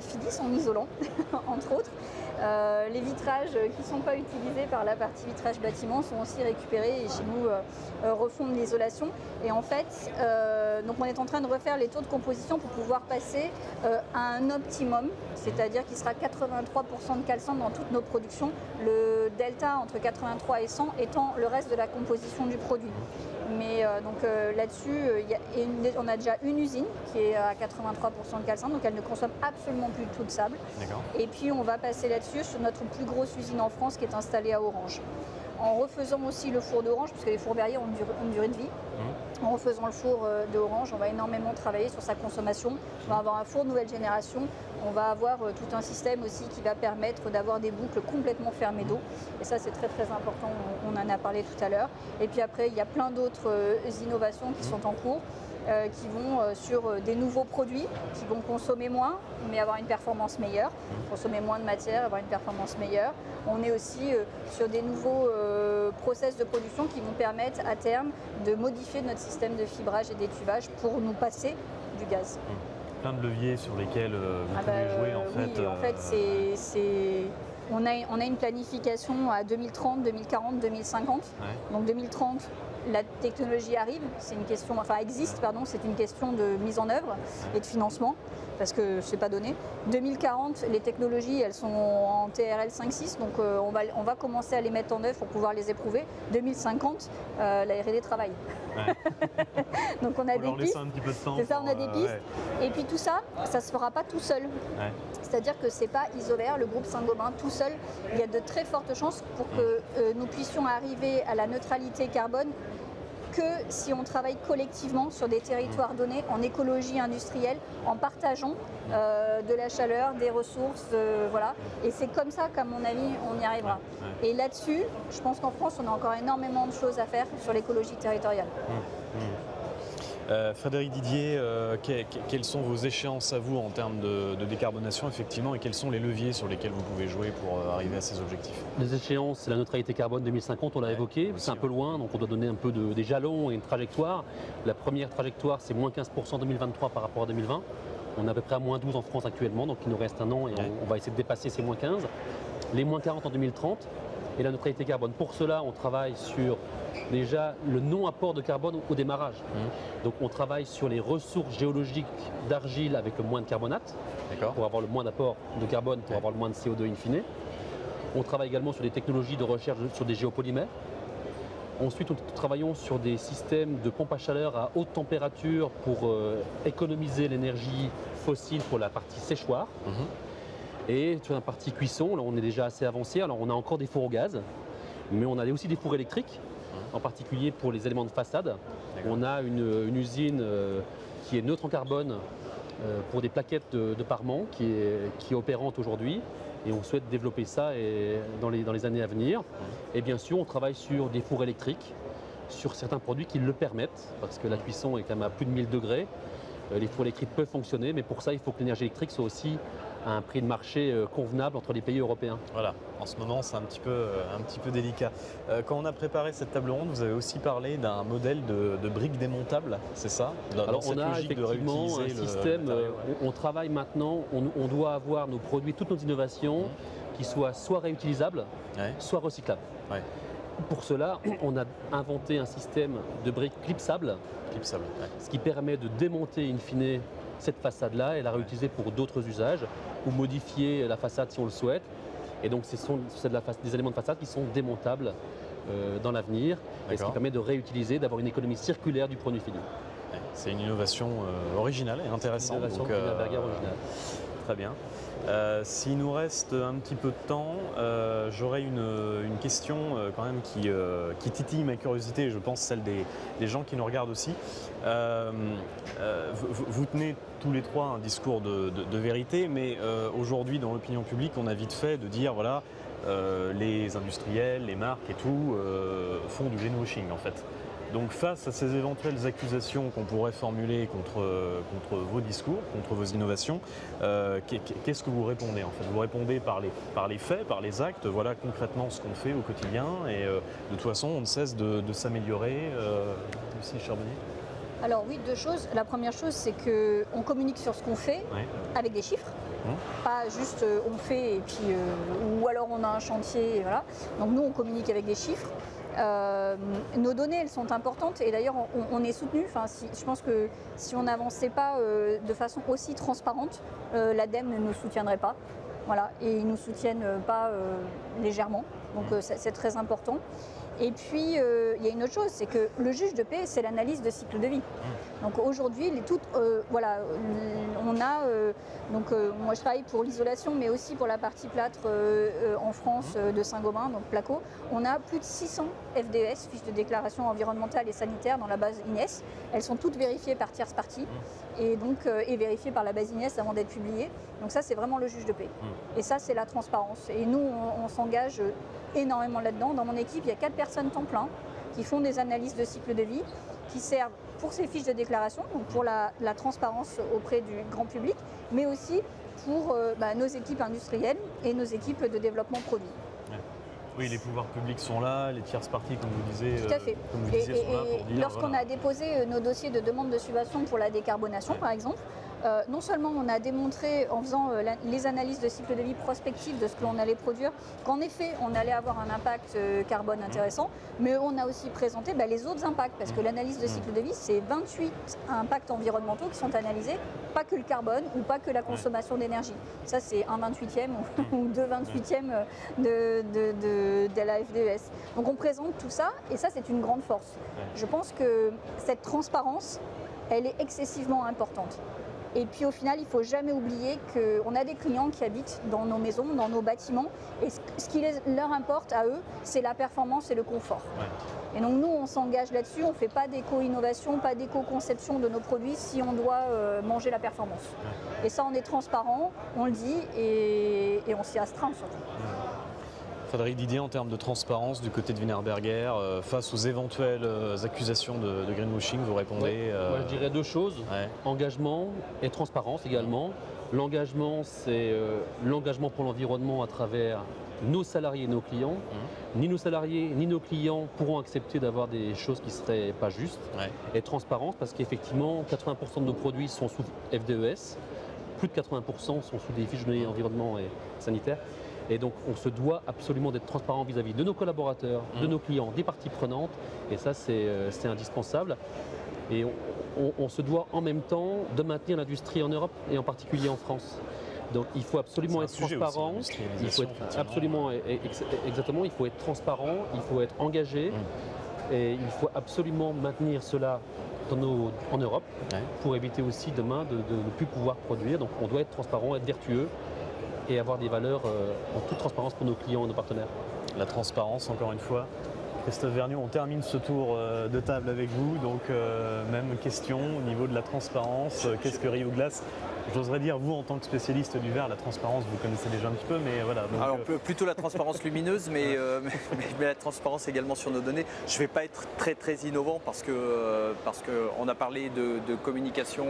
D: finissent en isolant, entre autres. Les vitrages qui ne sont pas utilisés par la partie vitrage bâtiment sont aussi récupérés et chez nous refont de l'isolation. Et en fait, donc on est en train de refaire les taux de composition pour pouvoir passer à un optimum, c'est-à-dire qu'il sera 83% de calcin dans toutes nos productions, le delta entre 83 et 100 étant le reste de la composition du produit. Mais là-dessus, on a déjà une usine qui est à 83% de calcin, donc elle ne consomme absolument plus tout de sable.
A: D'accord.
D: Et puis on va passer là-dessus sur notre plus grosse usine en France qui est installée à Orange. En refaisant aussi le four d'Orange, parce que les fours Berrier ont une durée de vie. En refaisant le four d'Orange, on va énormément travailler sur sa consommation. On va avoir un four nouvelle génération. On va avoir tout un système aussi qui va permettre d'avoir des boucles complètement fermées d'eau. Et ça, c'est très très important. On en a parlé tout à l'heure. Et puis après, il y a plein d'autres innovations qui sont en cours. Qui vont sur des nouveaux produits qui vont consommer moins mais avoir une performance meilleure, consommer moins de matière, avoir une performance meilleure. On est aussi sur des nouveaux process de production qui vont permettre à terme de modifier notre système de fibrage et d'étuvage pour nous passer du gaz.
A: Plein de leviers sur lesquels vous pouvez jouer en fait.
D: Oui, en fait on a une planification à 2030, 2040, 2050.
A: Ouais.
D: Donc 2030, la technologie arrive, c'est une question, enfin existe, pardon, c'est une question de mise en œuvre et de financement, parce que c'est pas donné. 2040, les technologies, elles sont en TRL 5.6, donc on va commencer à les mettre en œuvre pour pouvoir les éprouver. 2050, la R&D travaille.
A: Ouais.
D: Donc on a
A: Faut
D: des
A: leur laisser
D: pistes.
A: un petit peu de temps.
D: C'est ça, on a des pistes.
A: Ouais.
D: Et puis tout ça, ça se fera pas tout seul.
A: Ouais.
D: C'est-à-dire que c'est pas Isover, le groupe Saint-Gobain tout seul. Il y a de très fortes chances pour que nous puissions arriver à la neutralité carbone que si on travaille collectivement sur des territoires donnés, en écologie industrielle, en partageant de la chaleur, des ressources, voilà. Et c'est comme ça qu'à mon avis, on y arrivera.
A: Ouais.
D: Et là-dessus, je pense qu'en France, on a encore énormément de choses à faire sur l'écologie territoriale.
A: Frédéric Didier, quelles sont vos échéances à vous en termes de décarbonation effectivement et quels sont les leviers sur lesquels vous pouvez jouer pour arriver à ces objectifs?
C: Les échéances, c'est la neutralité carbone 2050, on l'a évoqué,
A: aussi,
C: c'est un peu loin, donc on doit donner un peu des jalons et une trajectoire. La première trajectoire, c'est moins 15% en 2023 par rapport à 2020. On est à peu près à moins 12 en France actuellement, donc il nous reste un an et on va essayer de dépasser ces moins 15. Les moins 40 en 2030 et la neutralité carbone. Pour cela, on travaille sur déjà le non-apport de carbone au démarrage. Donc on travaille sur les ressources géologiques d'argile avec le moins de carbonate, pour avoir le moins d'apport de carbone, pour avoir le moins de CO2 in fine. On travaille également sur des technologies de recherche sur des géopolymères. Ensuite, nous travaillons sur des systèmes de pompe à chaleur à haute température pour économiser l'énergie fossile pour la partie séchoir. Et sur la partie cuisson, là on est déjà assez avancé. Alors on a encore des fours au gaz, mais on a aussi des fours électriques, en particulier pour les éléments de façade. On a une usine qui est neutre en carbone pour des plaquettes de parement qui est opérante aujourd'hui. Et on souhaite développer ça dans les années à venir. Et bien sûr, on travaille sur des fours électriques, sur certains produits qui le permettent, parce que la cuisson est quand même à plus de 1000 degrés. Les fours électriques peuvent fonctionner, mais pour ça, il faut que l'énergie électrique soit aussi à un prix de marché convenable entre les pays européens.
A: Voilà, en ce moment c'est un petit peu délicat. Quand on a préparé cette table ronde, vous avez aussi parlé d'un modèle de briques démontables, c'est ça?
C: Alors on a effectivement un système, on travaille maintenant, on doit avoir nos produits, toutes nos innovations qui soient soit réutilisables, soit recyclables.
A: Ouais.
C: Pour cela, on a inventé un système de briques clipsables, ce qui permet de démonter in fine cette façade-là et la réutiliser pour d'autres usages ou modifier la façade si on le souhaite. Et donc c'est des éléments de façade qui sont démontables dans l'avenir, et ce qui permet de réutiliser, d'avoir une économie circulaire du produit fini.
A: C'est une innovation originale et intéressante.
C: Une innovation Wienerberger originale.
A: Très bien. S'il nous reste un petit peu de temps, j'aurais une question quand même qui titille ma curiosité, et je pense celle des gens qui nous regardent aussi. Vous tenez tous les trois un discours de vérité, mais aujourd'hui dans l'opinion publique, on a vite fait de dire voilà, les industriels, les marques et tout font du greenwashing en fait. Donc face à ces éventuelles accusations qu'on pourrait formuler contre vos discours, contre vos innovations, qu'est-ce que vous répondez en fait? Vous répondez par les faits, par les actes, voilà concrètement ce qu'on fait au quotidien, et de toute façon on ne cesse de s'améliorer. Lucie Charbonnier.
D: Alors oui, deux choses. La première chose, c'est qu'on communique sur ce qu'on fait avec des chiffres. Pas juste on fait et puis ou alors on a un chantier, et voilà. Donc nous on communique avec des chiffres. Nos données, elles sont importantes, et d'ailleurs on est soutenu. Enfin, je pense que si on n'avançait pas de façon aussi transparente, l'ADEME ne nous soutiendrait pas. Voilà, et ils ne nous soutiennent pas légèrement, donc c'est très important. Et puis il y a une autre chose, c'est que le juge de paix, c'est l'analyse de cycle de vie. Donc aujourd'hui, voilà, on a moi je travaille pour l'isolation, mais aussi pour la partie plâtre en France de Saint-Gobain, donc Placo. On a plus de 600 FDES, fiches de déclaration environnementale et sanitaire, dans la base INES. Elles sont toutes vérifiées par tierce partie et donc et vérifiées par la base INES avant d'être publiées. Donc ça, c'est vraiment le juge de paix. Et ça, c'est la transparence. Et nous, on s'engage énormément là-dedans. Dans mon équipe, il y a 4 personnes temps plein qui font des analyses de cycle de vie, qui servent pour ces fiches de déclaration, donc pour la transparence auprès du grand public, mais aussi pour nos équipes industrielles et nos équipes de développement produit.
A: Oui, les pouvoirs publics sont là, les tierces parties, comme vous disiez,
D: Tout à fait.
A: sont là pour dire...
D: Lorsqu'on a déposé nos dossiers de demande de subvention pour la décarbonation, par exemple, non seulement on a démontré en faisant les analyses de cycle de vie prospectives de ce que l'on allait produire, qu'en effet on allait avoir un impact carbone intéressant, mais on a aussi présenté les autres impacts, parce que l'analyse de cycle de vie, c'est 28 impacts environnementaux qui sont analysés, pas que le carbone ou pas que la consommation d'énergie. Ça, c'est un 28e ou 2 28e de la FDES. Donc on présente tout ça, et ça, c'est une grande force. Je pense que cette transparence, elle est excessivement importante. Et puis au final, il ne faut jamais oublier qu'on a des clients qui habitent dans nos maisons, dans nos bâtiments, et ce qui leur importe à eux, c'est la performance et le confort. Et donc nous, on s'engage là-dessus, on ne fait pas d'éco-innovation, pas d'éco-conception de nos produits si on doit manger la performance. Et ça, on est transparent, on le dit, et on s'y astreint surtout.
A: Frédéric Didier, en termes de transparence du côté de Wienerberger, face aux éventuelles accusations de greenwashing, vous répondez
C: Moi, je dirais deux choses, engagement et transparence également. L'engagement, c'est l'engagement pour l'environnement à travers nos salariés et nos clients. Ni nos salariés ni nos clients pourront accepter d'avoir des choses qui ne seraient pas justes. Et transparence, parce qu'effectivement, 80% de nos produits sont sous FDES, plus de 80% sont sous des fiches de données environnement et sanitaire. Et donc on se doit absolument d'être transparent vis-à-vis de nos collaborateurs, de nos clients, des parties prenantes, et ça c'est indispensable. Et on se doit en même temps de maintenir l'industrie en Europe et en particulier en France. Donc il faut absolument être transparent, il faut être absolument exactement, il faut être transparent, il faut être engagé, et il faut absolument maintenir cela en Europe pour éviter aussi demain de ne plus pouvoir produire. Donc on doit être transparent, être vertueux et avoir des valeurs en toute transparence pour nos clients et nos partenaires.
A: La transparence, encore une fois. Christophe Vergniaud, on termine ce tour de table avec vous. Donc, même question au niveau de la transparence. Qu'est-ce que Rio Glass J'oserais dire, vous en tant que spécialiste du verre, la transparence, vous connaissez déjà un petit peu, mais voilà. Donc,
B: Alors plutôt la transparence lumineuse, mais la transparence également sur nos données. Je ne vais pas être très innovant parce qu'on a parlé de communication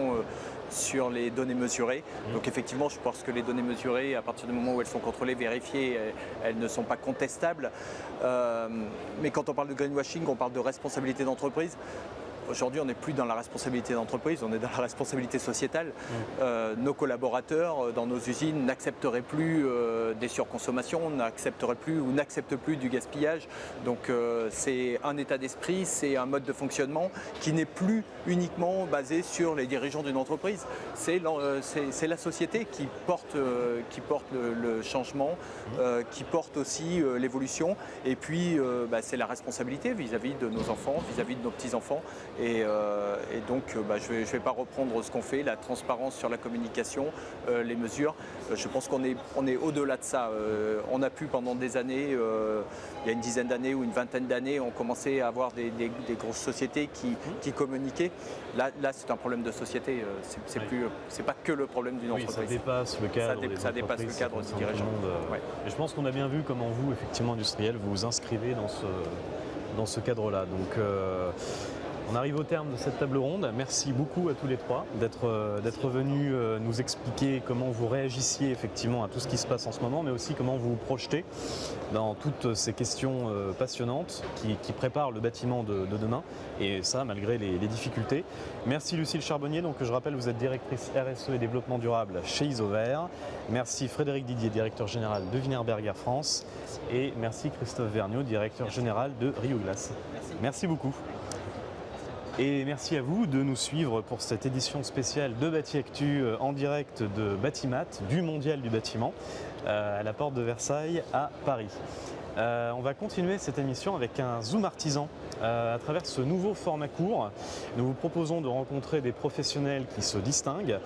B: sur les données mesurées. Donc effectivement, je pense que les données mesurées, à partir du moment où elles sont contrôlées, vérifiées, elles ne sont pas contestables. Mais quand on parle de greenwashing, on parle de responsabilité d'entreprise. Aujourd'hui, on n'est plus dans la responsabilité d'entreprise, on est dans la responsabilité sociétale. Nos collaborateurs dans nos usines n'accepteraient plus des surconsommations, n'accepteraient plus ou n'acceptent plus du gaspillage. Donc c'est un état d'esprit, c'est un mode de fonctionnement qui n'est plus uniquement basé sur les dirigeants d'une entreprise. C'est la société qui porte le changement, qui porte aussi l'évolution. Et puis c'est la responsabilité vis-à-vis de nos enfants, vis-à-vis de nos petits-enfants. Et donc, je ne vais pas reprendre ce qu'on fait, la transparence sur la communication, les mesures. Je pense qu'on est au-delà de ça. On a pu pendant des années, il y a une dizaine d'années ou une vingtaine d'années, on commençait à avoir des grosses sociétés qui communiquaient. Là c'est un problème de société. C'est pas que le problème d'une entreprise.
A: Ça dépasse le cadre.
B: Ça dépasse le cadre des dirigeants.
A: Et je pense qu'on a bien vu comment vous, effectivement, industriels, vous vous inscrivez dans ce cadre-là. Donc, on arrive au terme de cette table ronde. Merci beaucoup à tous les trois d'être venus nous expliquer comment vous réagissiez effectivement à tout ce qui se passe en ce moment, mais aussi comment vous vous projetez dans toutes ces questions passionnantes qui préparent le bâtiment de demain, et ça malgré les difficultés. Merci Lucille Charbonnier, donc je rappelle vous êtes directrice RSE et développement durable chez Isover. Merci Frédéric Didier, directeur général de Wienerberger France, et merci Christophe Vergniaud, directeur général de Rio Glace. Merci beaucoup. Et merci à vous de nous suivre pour cette édition spéciale de Bâti-Actu en direct de Batimat, du Mondial du bâtiment, à la porte de Versailles à Paris. On va continuer cette émission avec un Zoom artisan. À travers ce nouveau format court, nous vous proposons de rencontrer des professionnels qui se distinguent,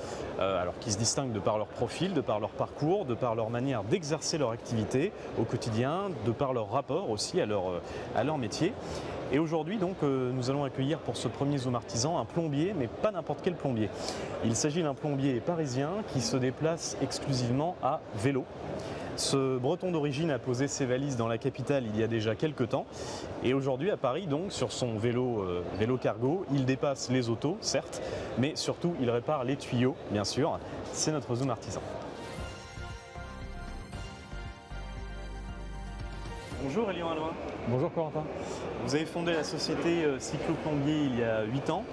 A: qui se distinguent de par leur profil, de par leur parcours, de par leur manière d'exercer leur activité au quotidien, de par leur rapport aussi à leur métier. Et aujourd'hui, donc, nous allons accueillir pour ce premier Zoom artisan un plombier, mais pas n'importe quel plombier. Il s'agit d'un plombier parisien qui se déplace exclusivement à vélo. Ce Breton d'origine a posé ses valises dans la capitale il y a déjà quelques temps. Et aujourd'hui, à Paris, donc, sur son vélo cargo, il dépasse les autos, certes, mais surtout, il répare les tuyaux, bien sûr. C'est notre Zoom artisan. Bonjour Elian Alloin.
E: Bonjour Corentin.
A: Vous avez fondé la société Cyclo-Plombier il y a 8 ans.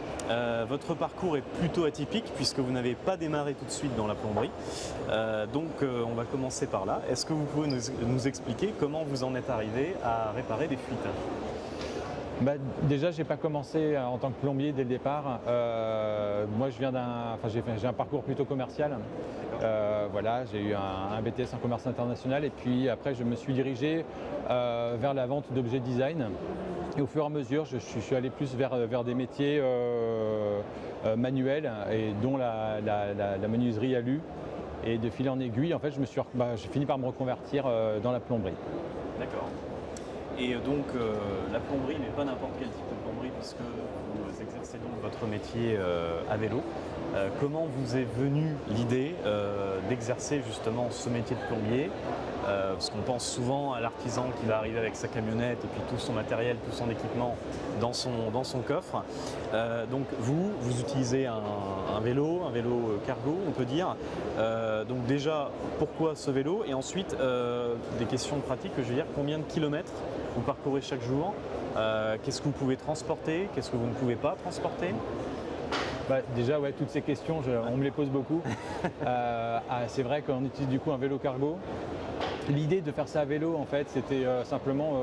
A: Votre parcours est plutôt atypique puisque vous n'avez pas démarré tout de suite dans la plomberie. On va commencer par là. Est-ce que vous pouvez nous expliquer comment vous en êtes arrivé à réparer des fuites ?
E: Déjà, je n'ai pas commencé en tant que plombier dès le départ. Moi, j'ai un parcours plutôt commercial. J'ai eu un BTS en commerce international et puis après, je me suis dirigé vers la vente d'objets design. Et au fur et à mesure, je suis allé plus vers des métiers manuels, et dont la menuiserie alu. Et de fil en aiguille, en fait, j'ai fini par me reconvertir dans la plomberie.
A: D'accord. Et donc la plomberie n'est pas n'importe quel type de plomberie puisque vous exercez donc votre métier à vélo. Comment vous est venue l'idée d'exercer justement ce métier de plombier parce qu'on pense souvent à l'artisan qui va arriver avec sa camionnette et puis tout son matériel, tout son équipement dans son coffre. Donc vous utilisez un vélo cargo, on peut dire. Donc déjà, pourquoi ce vélo? Et ensuite, des questions pratiques, je veux dire, combien de kilomètres vous parcourez chaque jour? Qu'est-ce que vous pouvez transporter? Qu'est-ce que vous ne pouvez pas transporter?
E: Déjà, toutes ces questions, on me les pose beaucoup. C'est vrai qu'on utilise du coup un vélo cargo. L'idée de faire ça à vélo, en fait, c'était simplement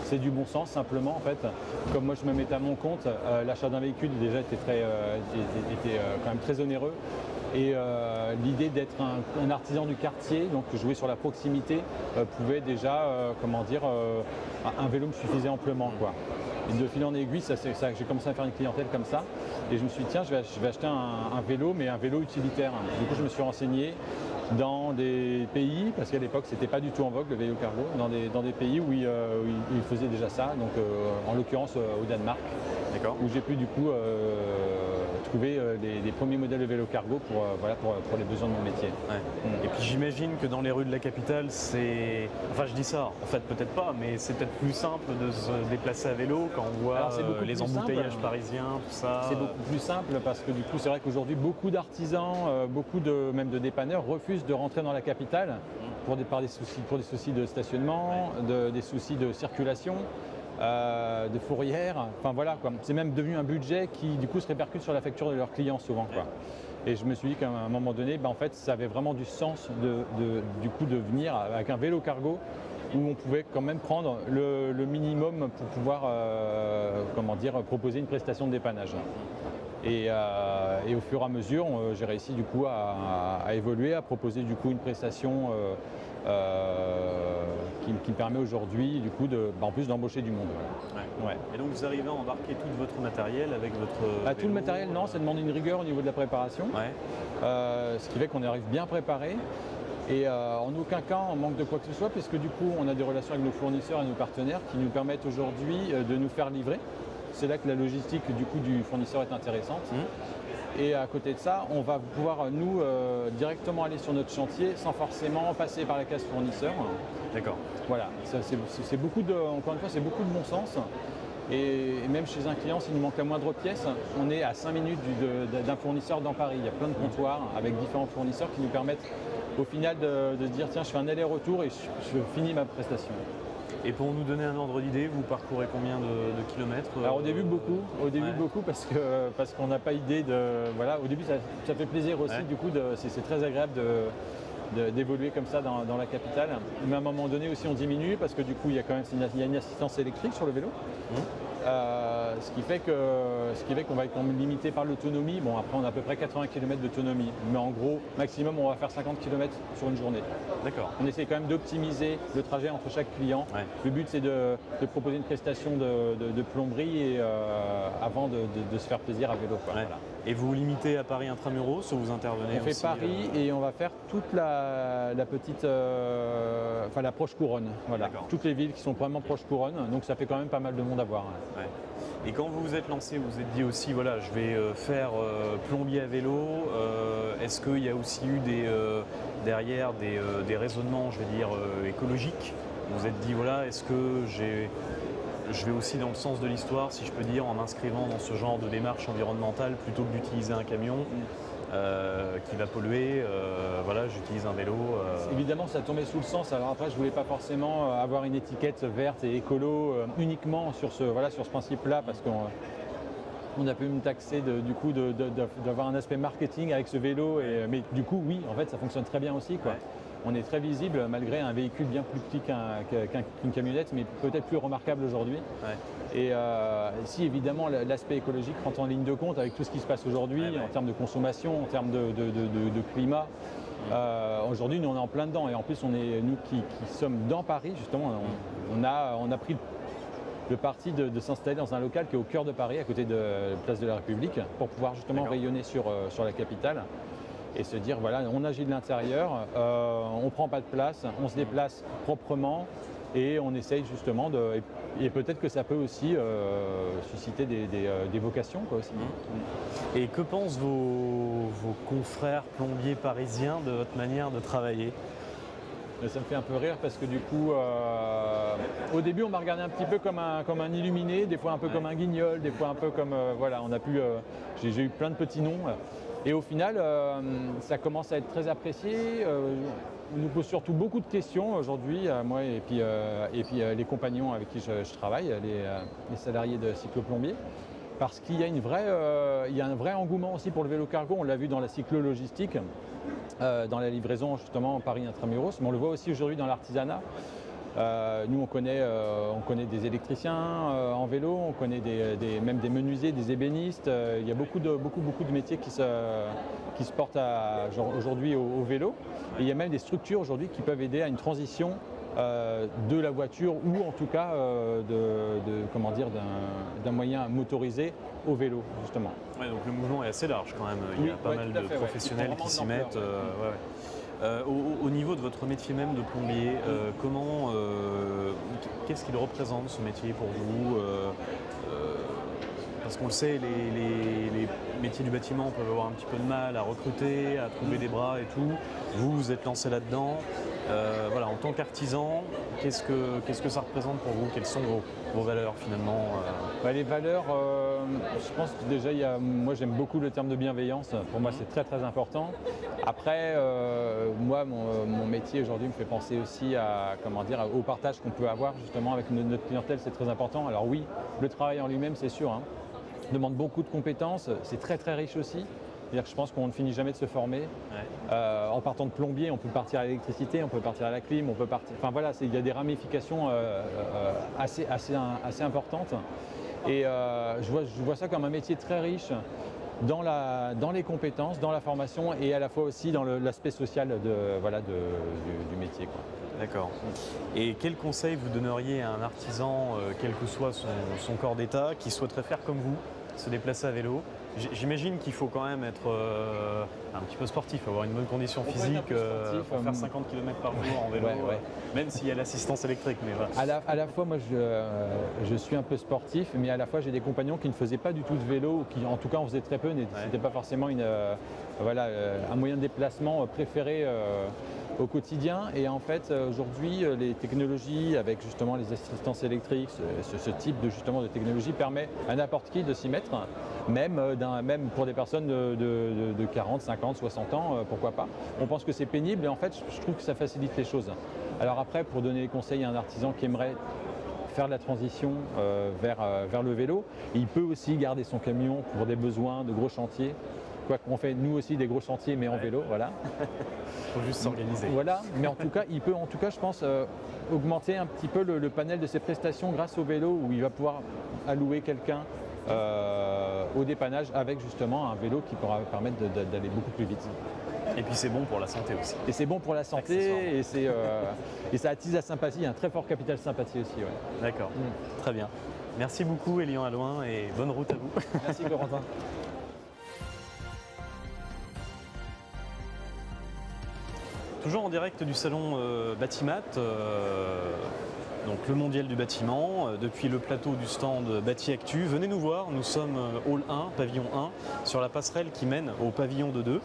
E: c'est du bon sens simplement en fait. Comme moi je me mettais à mon compte, l'achat d'un véhicule déjà était quand même très onéreux. Et l'idée d'être un artisan du quartier, donc jouer sur la proximité, pouvait déjà, un vélo me suffisait amplement, quoi. Et de fil en aiguille, j'ai commencé à faire une clientèle comme ça. Et je me suis dit, tiens, je vais acheter un vélo, mais un vélo utilitaire. Du coup, je me suis renseigné dans des pays, parce qu'à l'époque, c'était pas du tout en vogue le vélo cargo, dans des pays où ils faisaient déjà ça, donc en l'occurrence au Danemark, où j'ai pu du coup trouver les premiers modèles de vélo cargo pour les besoins de mon métier.
A: Ouais. Et puis j'imagine que dans les rues de la capitale, c'est... Enfin je dis ça, en fait peut-être pas, mais c'est peut-être plus simple de se déplacer à vélo quand on voit les embouteillages parisiens, tout ça.
E: C'est beaucoup plus simple parce que du coup c'est vrai qu'aujourd'hui beaucoup d'artisans, même de dépanneurs refusent de rentrer dans la capitale pour des soucis de stationnement, des soucis de circulation. De fourrière, enfin voilà quoi. C'est même devenu un budget qui du coup se répercute sur la facture de leurs clients souvent quoi. Et je me suis dit qu'à un moment donné, en fait ça avait vraiment du sens du coup de venir avec un vélo cargo où on pouvait quand même prendre le minimum pour pouvoir proposer une prestation de dépannage. Et au fur et à mesure, j'ai réussi du coup à évoluer, à proposer du coup une prestation qui me permet aujourd'hui du coup en plus d'embaucher du monde.
A: Ouais. Et donc vous arrivez à embarquer tout votre matériel avec votre
E: tout le matériel non, ça demande une rigueur au niveau de la préparation. Ce qui fait qu'on arrive bien préparé. Et en aucun cas on manque de quoi que ce soit puisque du coup on a des relations avec nos fournisseurs et nos partenaires qui nous permettent aujourd'hui de nous faire livrer. C'est là que la logistique du coup du fournisseur est intéressante. Et à côté de ça, on va pouvoir nous directement aller sur notre chantier sans forcément passer par la case fournisseur.
A: D'accord.
E: Voilà, c'est beaucoup de, encore une fois, c'est beaucoup de bon sens. Et même chez un client, s'il nous manque la moindre pièce, on est à 5 minutes d'un fournisseur dans Paris. Il y a plein de comptoirs avec différents fournisseurs qui nous permettent au final de se dire tiens, je fais un aller-retour et je finis ma prestation.
A: Et pour nous donner un ordre d'idée, vous parcourez combien de kilomètres
E: Alors au début beaucoup, beaucoup parce qu'on n'a pas idée de... Voilà, au début ça fait plaisir aussi, du coup c'est très agréable d'évoluer comme ça dans la capitale. Mais à un moment donné aussi on diminue parce que du coup il y a une assistance électrique sur le vélo. Ce qui fait qu'on va être quand même limité par l'autonomie. Bon après on a à peu près 80 km d'autonomie, mais en gros maximum on va faire 50 km sur une journée.
A: D'accord.
E: On essaie quand même d'optimiser le trajet entre chaque client. Le but c'est de proposer une prestation de plomberie et avant de se faire plaisir à vélo. Voilà.
A: Et vous limitez à Paris intramuros ou vous intervenez
E: On fait
A: aussi,
E: Paris et on va faire toute la petite, la proche couronne. Voilà. Toutes les villes qui sont vraiment proche couronne, donc ça fait quand même pas mal de monde à voir.
A: Et quand vous vous êtes lancé, vous vous êtes dit aussi, voilà, je vais faire plombier à vélo. Est-ce qu'il y a aussi eu derrière des raisonnements, je vais dire, écologiques? Vous vous êtes dit, voilà, est-ce que je vais aussi dans le sens de l'histoire, si je peux dire, en m'inscrivant dans ce genre de démarche environnementale plutôt que d'utiliser un camion qui va polluer, voilà, j'utilise un vélo.
E: Évidemment, ça tombait sous le sens. Alors après, je voulais pas forcément avoir une étiquette verte et écolo uniquement sur ce principe-là, parce qu'on a pu me taxer du coup d'avoir un aspect marketing avec ce vélo. Mais du coup, oui, en fait, ça fonctionne très bien aussi, quoi. On est très visible malgré un véhicule bien plus petit qu'une camionnette, mais peut-être plus remarquable aujourd'hui. Et si évidemment l'aspect écologique rentre en ligne de compte avec tout ce qui se passe aujourd'hui en termes de consommation, en termes de climat. Aujourd'hui, nous on est en plein dedans et en plus nous qui sommes dans Paris justement, on a pris le parti de s'installer dans un local qui est au cœur de Paris, à côté de la Place de la République, pour pouvoir justement rayonner sur la capitale. Et se dire voilà, on agit de l'intérieur, on ne prend pas de place, on se déplace proprement et on essaye justement et peut-être que ça peut aussi susciter des vocations quoi, aussi.
A: Et que pensent vos confrères plombiers parisiens de votre manière de travailler?
E: Ça me fait un peu rire parce que du coup, au début on m'a regardé un petit peu comme un illuminé, des fois un peu comme un guignol, des fois un peu comme, voilà, j'ai eu plein de petits noms. Et au final, ça commence à être très apprécié. On nous pose surtout beaucoup de questions aujourd'hui, moi et puis les compagnons avec qui je travaille, les salariés de cycloplombier, parce qu'il y a un vrai engouement aussi pour le vélo cargo. On l'a vu dans la cyclo-logistique, dans la livraison justement Paris intramuros, mais on le voit aussi aujourd'hui dans l'artisanat. Nous on connaît des électriciens en vélo, on connaît même des menuisiers, des ébénistes. Il y a beaucoup de métiers qui se portent aujourd'hui au vélo. Et il y a même des structures aujourd'hui qui peuvent aider à une transition de la voiture ou en tout cas d'un moyen motorisé au vélo justement.
A: Ouais, donc le mouvement est assez large quand même. Il y a pas mal de professionnels qui s'y mettent. Au niveau de votre métier même de plombier, qu'est-ce qu'il représente ce métier pour vous? parce qu'on le sait, les métiers du bâtiment peuvent avoir un petit peu de mal à recruter, à trouver des bras et tout. Vous, vous êtes lancé là-dedans. Voilà, en tant qu'artisan, qu'est-ce que ça représente pour vous? Quelles sont vos valeurs finalement?
E: Les valeurs, je pense que déjà, moi j'aime beaucoup le terme de bienveillance. Pour moi, c'est très très important. Après, moi, mon métier aujourd'hui me fait penser aussi au partage qu'on peut avoir justement avec notre clientèle, c'est très important. Alors oui, le travail en lui-même, c'est sûr, hein, demande beaucoup de compétences, c'est très très riche aussi. C'est-à-dire que je pense qu'on ne finit jamais de se former.
A: Ouais.
E: En partant de plombier, on peut partir à l'électricité, on peut partir à la clim, on peut partir. Enfin voilà, il y a des ramifications assez importantes. Et je vois ça comme un métier très riche dans les compétences, dans la formation et à la fois aussi dans l'aspect social du métier, quoi.
A: D'accord. Et quel conseil vous donneriez à un artisan, quel que soit son corps d'état, qui souhaiterait faire comme vous, se déplacer à vélo? J'imagine qu'il faut quand même être un petit peu sportif, avoir une bonne condition physique pour faire 50 km par jour en vélo, même s'il y a l'assistance électrique. Mais voilà.
E: À la fois, moi, je suis un peu sportif, mais à la fois, j'ai des compagnons qui ne faisaient pas du tout de vélo, ou qui, en tout cas, en faisaient très peu. C'était pas forcément un moyen de déplacement préféré au quotidien. Et en fait, aujourd'hui, les technologies, avec justement les assistances électriques, ce type de technologie permet à n'importe qui de s'y mettre, même pour des personnes de 40, 50, 60 ans, pourquoi pas. On pense que c'est pénible et en fait, je trouve que ça facilite les choses. Alors après, pour donner des conseils à un artisan qui aimerait faire la transition vers le vélo, il peut aussi garder son camion pour des besoins de gros chantiers. Quoi qu'on fait nous aussi des gros chantiers mais en vélo, voilà.
A: Il faut juste s'organiser.
E: Voilà, mais en tout cas, il peut je pense, augmenter un petit peu le panel de ses prestations grâce au vélo, où il va pouvoir allouer quelqu'un au dépannage avec justement un vélo qui pourra permettre d'aller beaucoup plus vite.
A: Et puis c'est bon pour la santé aussi.
E: Et c'est bon pour la santé et ça attise la sympathie, il y a un très fort capital sympathie aussi. Ouais.
A: D'accord, très bien. Merci beaucoup Elian Allouin et bonne route à vous.
E: Merci Corentin.
A: Toujours en direct du salon Batimat, donc le mondial du bâtiment, depuis le plateau du stand Bati Actu. Venez nous voir, nous sommes hall 1, pavillon 1, sur la passerelle qui mène au pavillon de 2.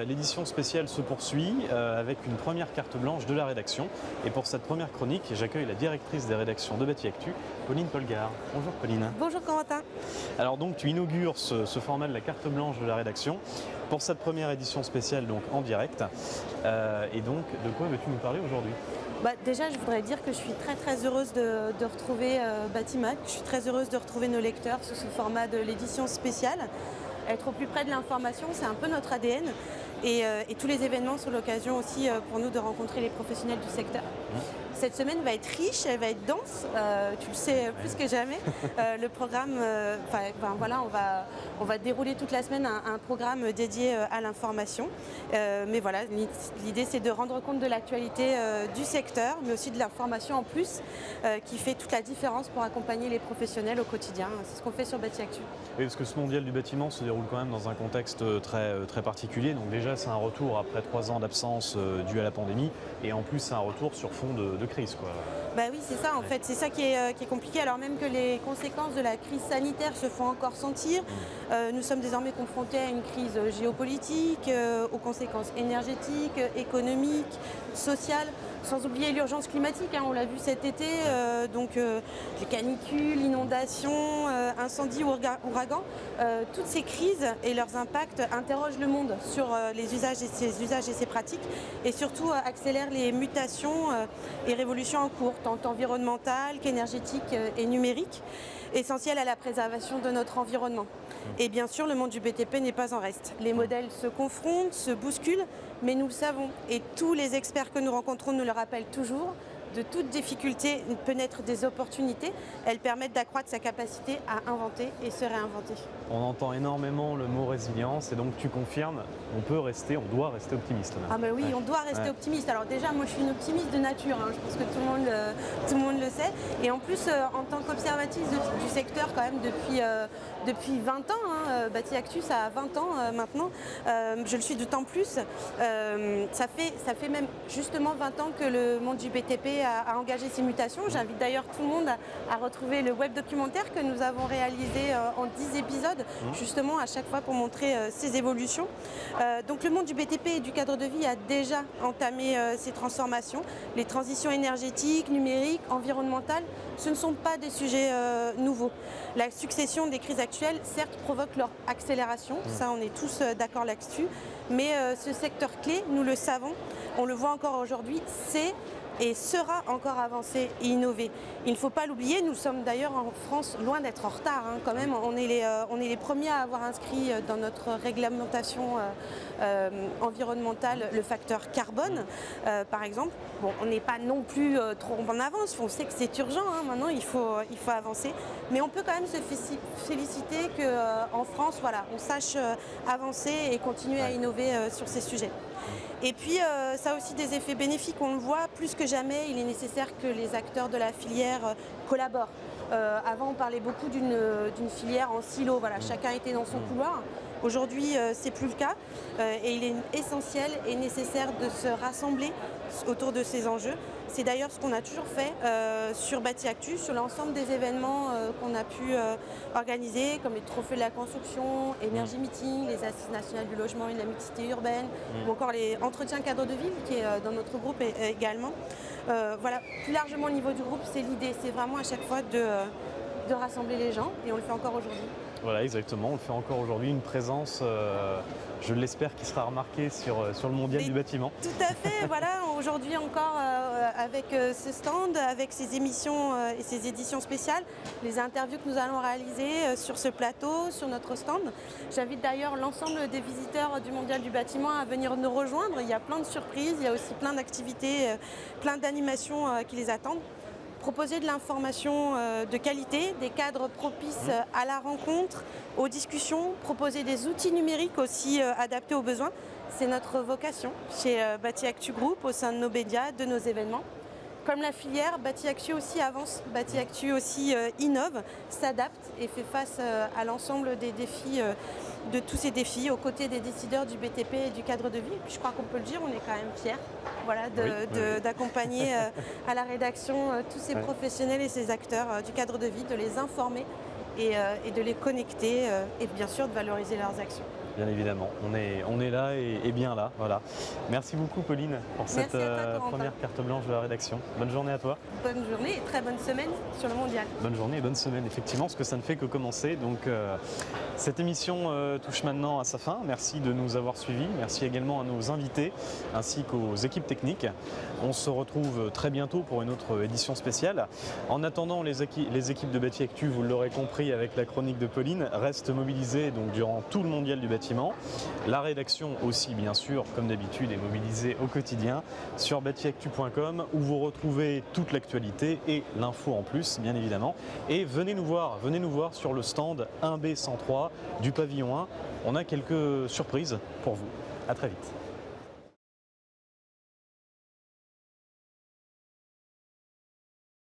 A: L'édition spéciale se poursuit avec une première carte blanche de la rédaction. Et pour cette première chronique, j'accueille la directrice des rédactions de Bati Actu, Pauline Polgar. Bonjour Pauline.
F: Bonjour Corentin.
A: Alors donc tu inaugures ce format de la carte blanche de la rédaction pour cette première édition spéciale donc en direct. Et donc de quoi veux-tu nous parler aujourd'hui?
F: Déjà, je voudrais dire que je suis très très heureuse de retrouver Batimat. Je suis très heureuse de retrouver nos lecteurs sous ce format de l'édition spéciale. Être au plus près de l'information, c'est un peu notre ADN. Et tous les événements sont l'occasion aussi pour nous de rencontrer les professionnels du secteur. Cette semaine va être riche, elle va être dense, tu le sais plus que jamais. Le programme, on va dérouler toute la semaine un programme dédié à l'information. Mais voilà, l'idée c'est de rendre compte de l'actualité du secteur, mais aussi de l'information en plus, qui fait toute la différence pour accompagner les professionnels au quotidien. C'est ce qu'on fait sur Bati Actu.
A: Oui, parce que ce mondial du bâtiment se déroule quand même dans un contexte très particulier. Donc déjà, c'est un retour après 3 ans d'absence dû à la pandémie. Et en plus, c'est un retour sur fond de crise, quoi.
F: Oui, c'est ça en fait, c'est ça qui est compliqué, alors même que les conséquences de la crise sanitaire se font encore sentir. Nous sommes désormais confrontés à une crise géopolitique, aux conséquences énergétiques, économiques, sociales, sans oublier l'urgence climatique, on l'a vu cet été, les canicules, inondations, incendies ou ouragans, toutes ces crises et leurs impacts interrogent le monde sur les usages et ses pratiques et surtout accélèrent les mutations et révolutions en cours, tant environnementales qu'énergétiques et numériques, essentielles à la préservation de notre environnement. Et bien sûr, le monde du BTP n'est pas en reste. Les modèles se confrontent, se bousculent, mais nous le savons. Et tous les experts que nous rencontrons nous le rappellent toujours. De toute difficulté peut naître des opportunités. Elles permettent d'accroître sa capacité à inventer et se réinventer.
A: On entend énormément le mot résilience et donc tu confirmes, on doit rester optimiste.
F: Oui, on doit rester optimiste. Alors déjà, moi je suis une optimiste de nature, je pense que tout le monde le sait. Et en plus, en tant qu'observatrice du secteur quand même depuis 20 ans, Bati Actu ça a 20 ans maintenant, je le suis d'autant plus. Ça fait même justement 20 ans que le monde du BTP à engager ces mutations. J'invite d'ailleurs tout le monde à retrouver le web documentaire que nous avons réalisé en 10 épisodes, justement à chaque fois pour montrer ces évolutions. Donc le monde du BTP et du cadre de vie a déjà entamé ces transformations. Les transitions énergétiques, numériques, environnementales, ce ne sont pas des sujets nouveaux. La succession des crises actuelles, certes, provoque leur accélération, ça on est tous d'accord là-dessus, mais ce secteur clé, nous le savons, on le voit encore aujourd'hui, c'est et sera encore avancé et innové. Il ne faut pas l'oublier, nous sommes d'ailleurs en France loin d'être en retard. Quand même, on est les premiers à avoir inscrit dans notre réglementation environnementale le facteur carbone, par exemple. Bon, on n'est pas non plus trop en avance, on sait que c'est urgent, maintenant il faut avancer. Mais on peut quand même se féliciter qu'en France, voilà, on sache avancer et continuer à innover sur ces sujets. Et puis, ça a aussi des effets bénéfiques. On le voit, plus que jamais, il est nécessaire que les acteurs de la filière collaborent. Avant, on parlait beaucoup d'une filière en silo. Voilà, chacun était dans son couloir. Aujourd'hui, c'est plus le cas. Et il est essentiel et nécessaire de se rassembler autour de ces enjeux. C'est d'ailleurs ce qu'on a toujours fait sur Bâti Actu, sur l'ensemble des événements qu'on a pu organiser, comme les trophées de la construction, Énergie Meeting, les Assises nationales du logement et de la mixité urbaine, ou encore les entretiens cadres de ville, qui est dans notre groupe également. Voilà, plus largement au niveau du groupe, c'est l'idée, c'est vraiment à chaque fois de rassembler les gens, et on le fait encore aujourd'hui.
A: Voilà, exactement, on le fait encore aujourd'hui, une présence, je l'espère, qui sera remarquée sur le mondial du bâtiment.
F: Tout à fait, voilà, aujourd'hui encore avec ce stand, avec ces émissions et ces éditions spéciales, les interviews que nous allons réaliser sur ce plateau, sur notre stand. J'invite d'ailleurs l'ensemble des visiteurs du mondial du bâtiment à venir nous rejoindre. Il y a plein de surprises, il y a aussi plein d'activités, plein d'animations qui les attendent. Proposer de l'information de qualité, des cadres propices à la rencontre, aux discussions, proposer des outils numériques aussi adaptés aux besoins. C'est notre vocation chez Bâti Actu Group, au sein de nos médias, de nos événements. Comme la filière, Bâti Actu aussi avance, Bâti Actu aussi innove, s'adapte et fait face à l'ensemble des défis, de tous ces défis, aux côtés des décideurs du BTP et du cadre de vie. Et puis je crois qu'on peut le dire, on est quand même fiers, voilà, d'accompagner à la rédaction tous ces professionnels et ces acteurs du cadre de vie, de les informer et de les connecter et bien sûr de valoriser leurs actions.
A: Bien évidemment, on est là et bien là. Voilà. Merci beaucoup Pauline pour cette première carte blanche de la rédaction. Bonne journée à toi.
F: Bonne journée et très bonne semaine sur le mondial.
A: Bonne journée et bonne semaine, effectivement, parce que ça ne fait que commencer. Donc cette émission touche maintenant à sa fin. Merci de nous avoir suivis. Merci également à nos invités ainsi qu'aux équipes techniques. On se retrouve très bientôt pour une autre édition spéciale. En attendant, les équipes de Bâti Actu, vous l'aurez compris avec la chronique de Pauline, restent mobilisées donc, durant tout le mondial du bâtiment. La rédaction aussi, bien sûr, comme d'habitude, est mobilisée au quotidien sur batiactu.com où vous retrouvez toute l'actualité et l'info en plus, bien évidemment. Et venez nous voir sur le stand 1B103 du pavillon 1. On a quelques surprises pour vous. À très vite.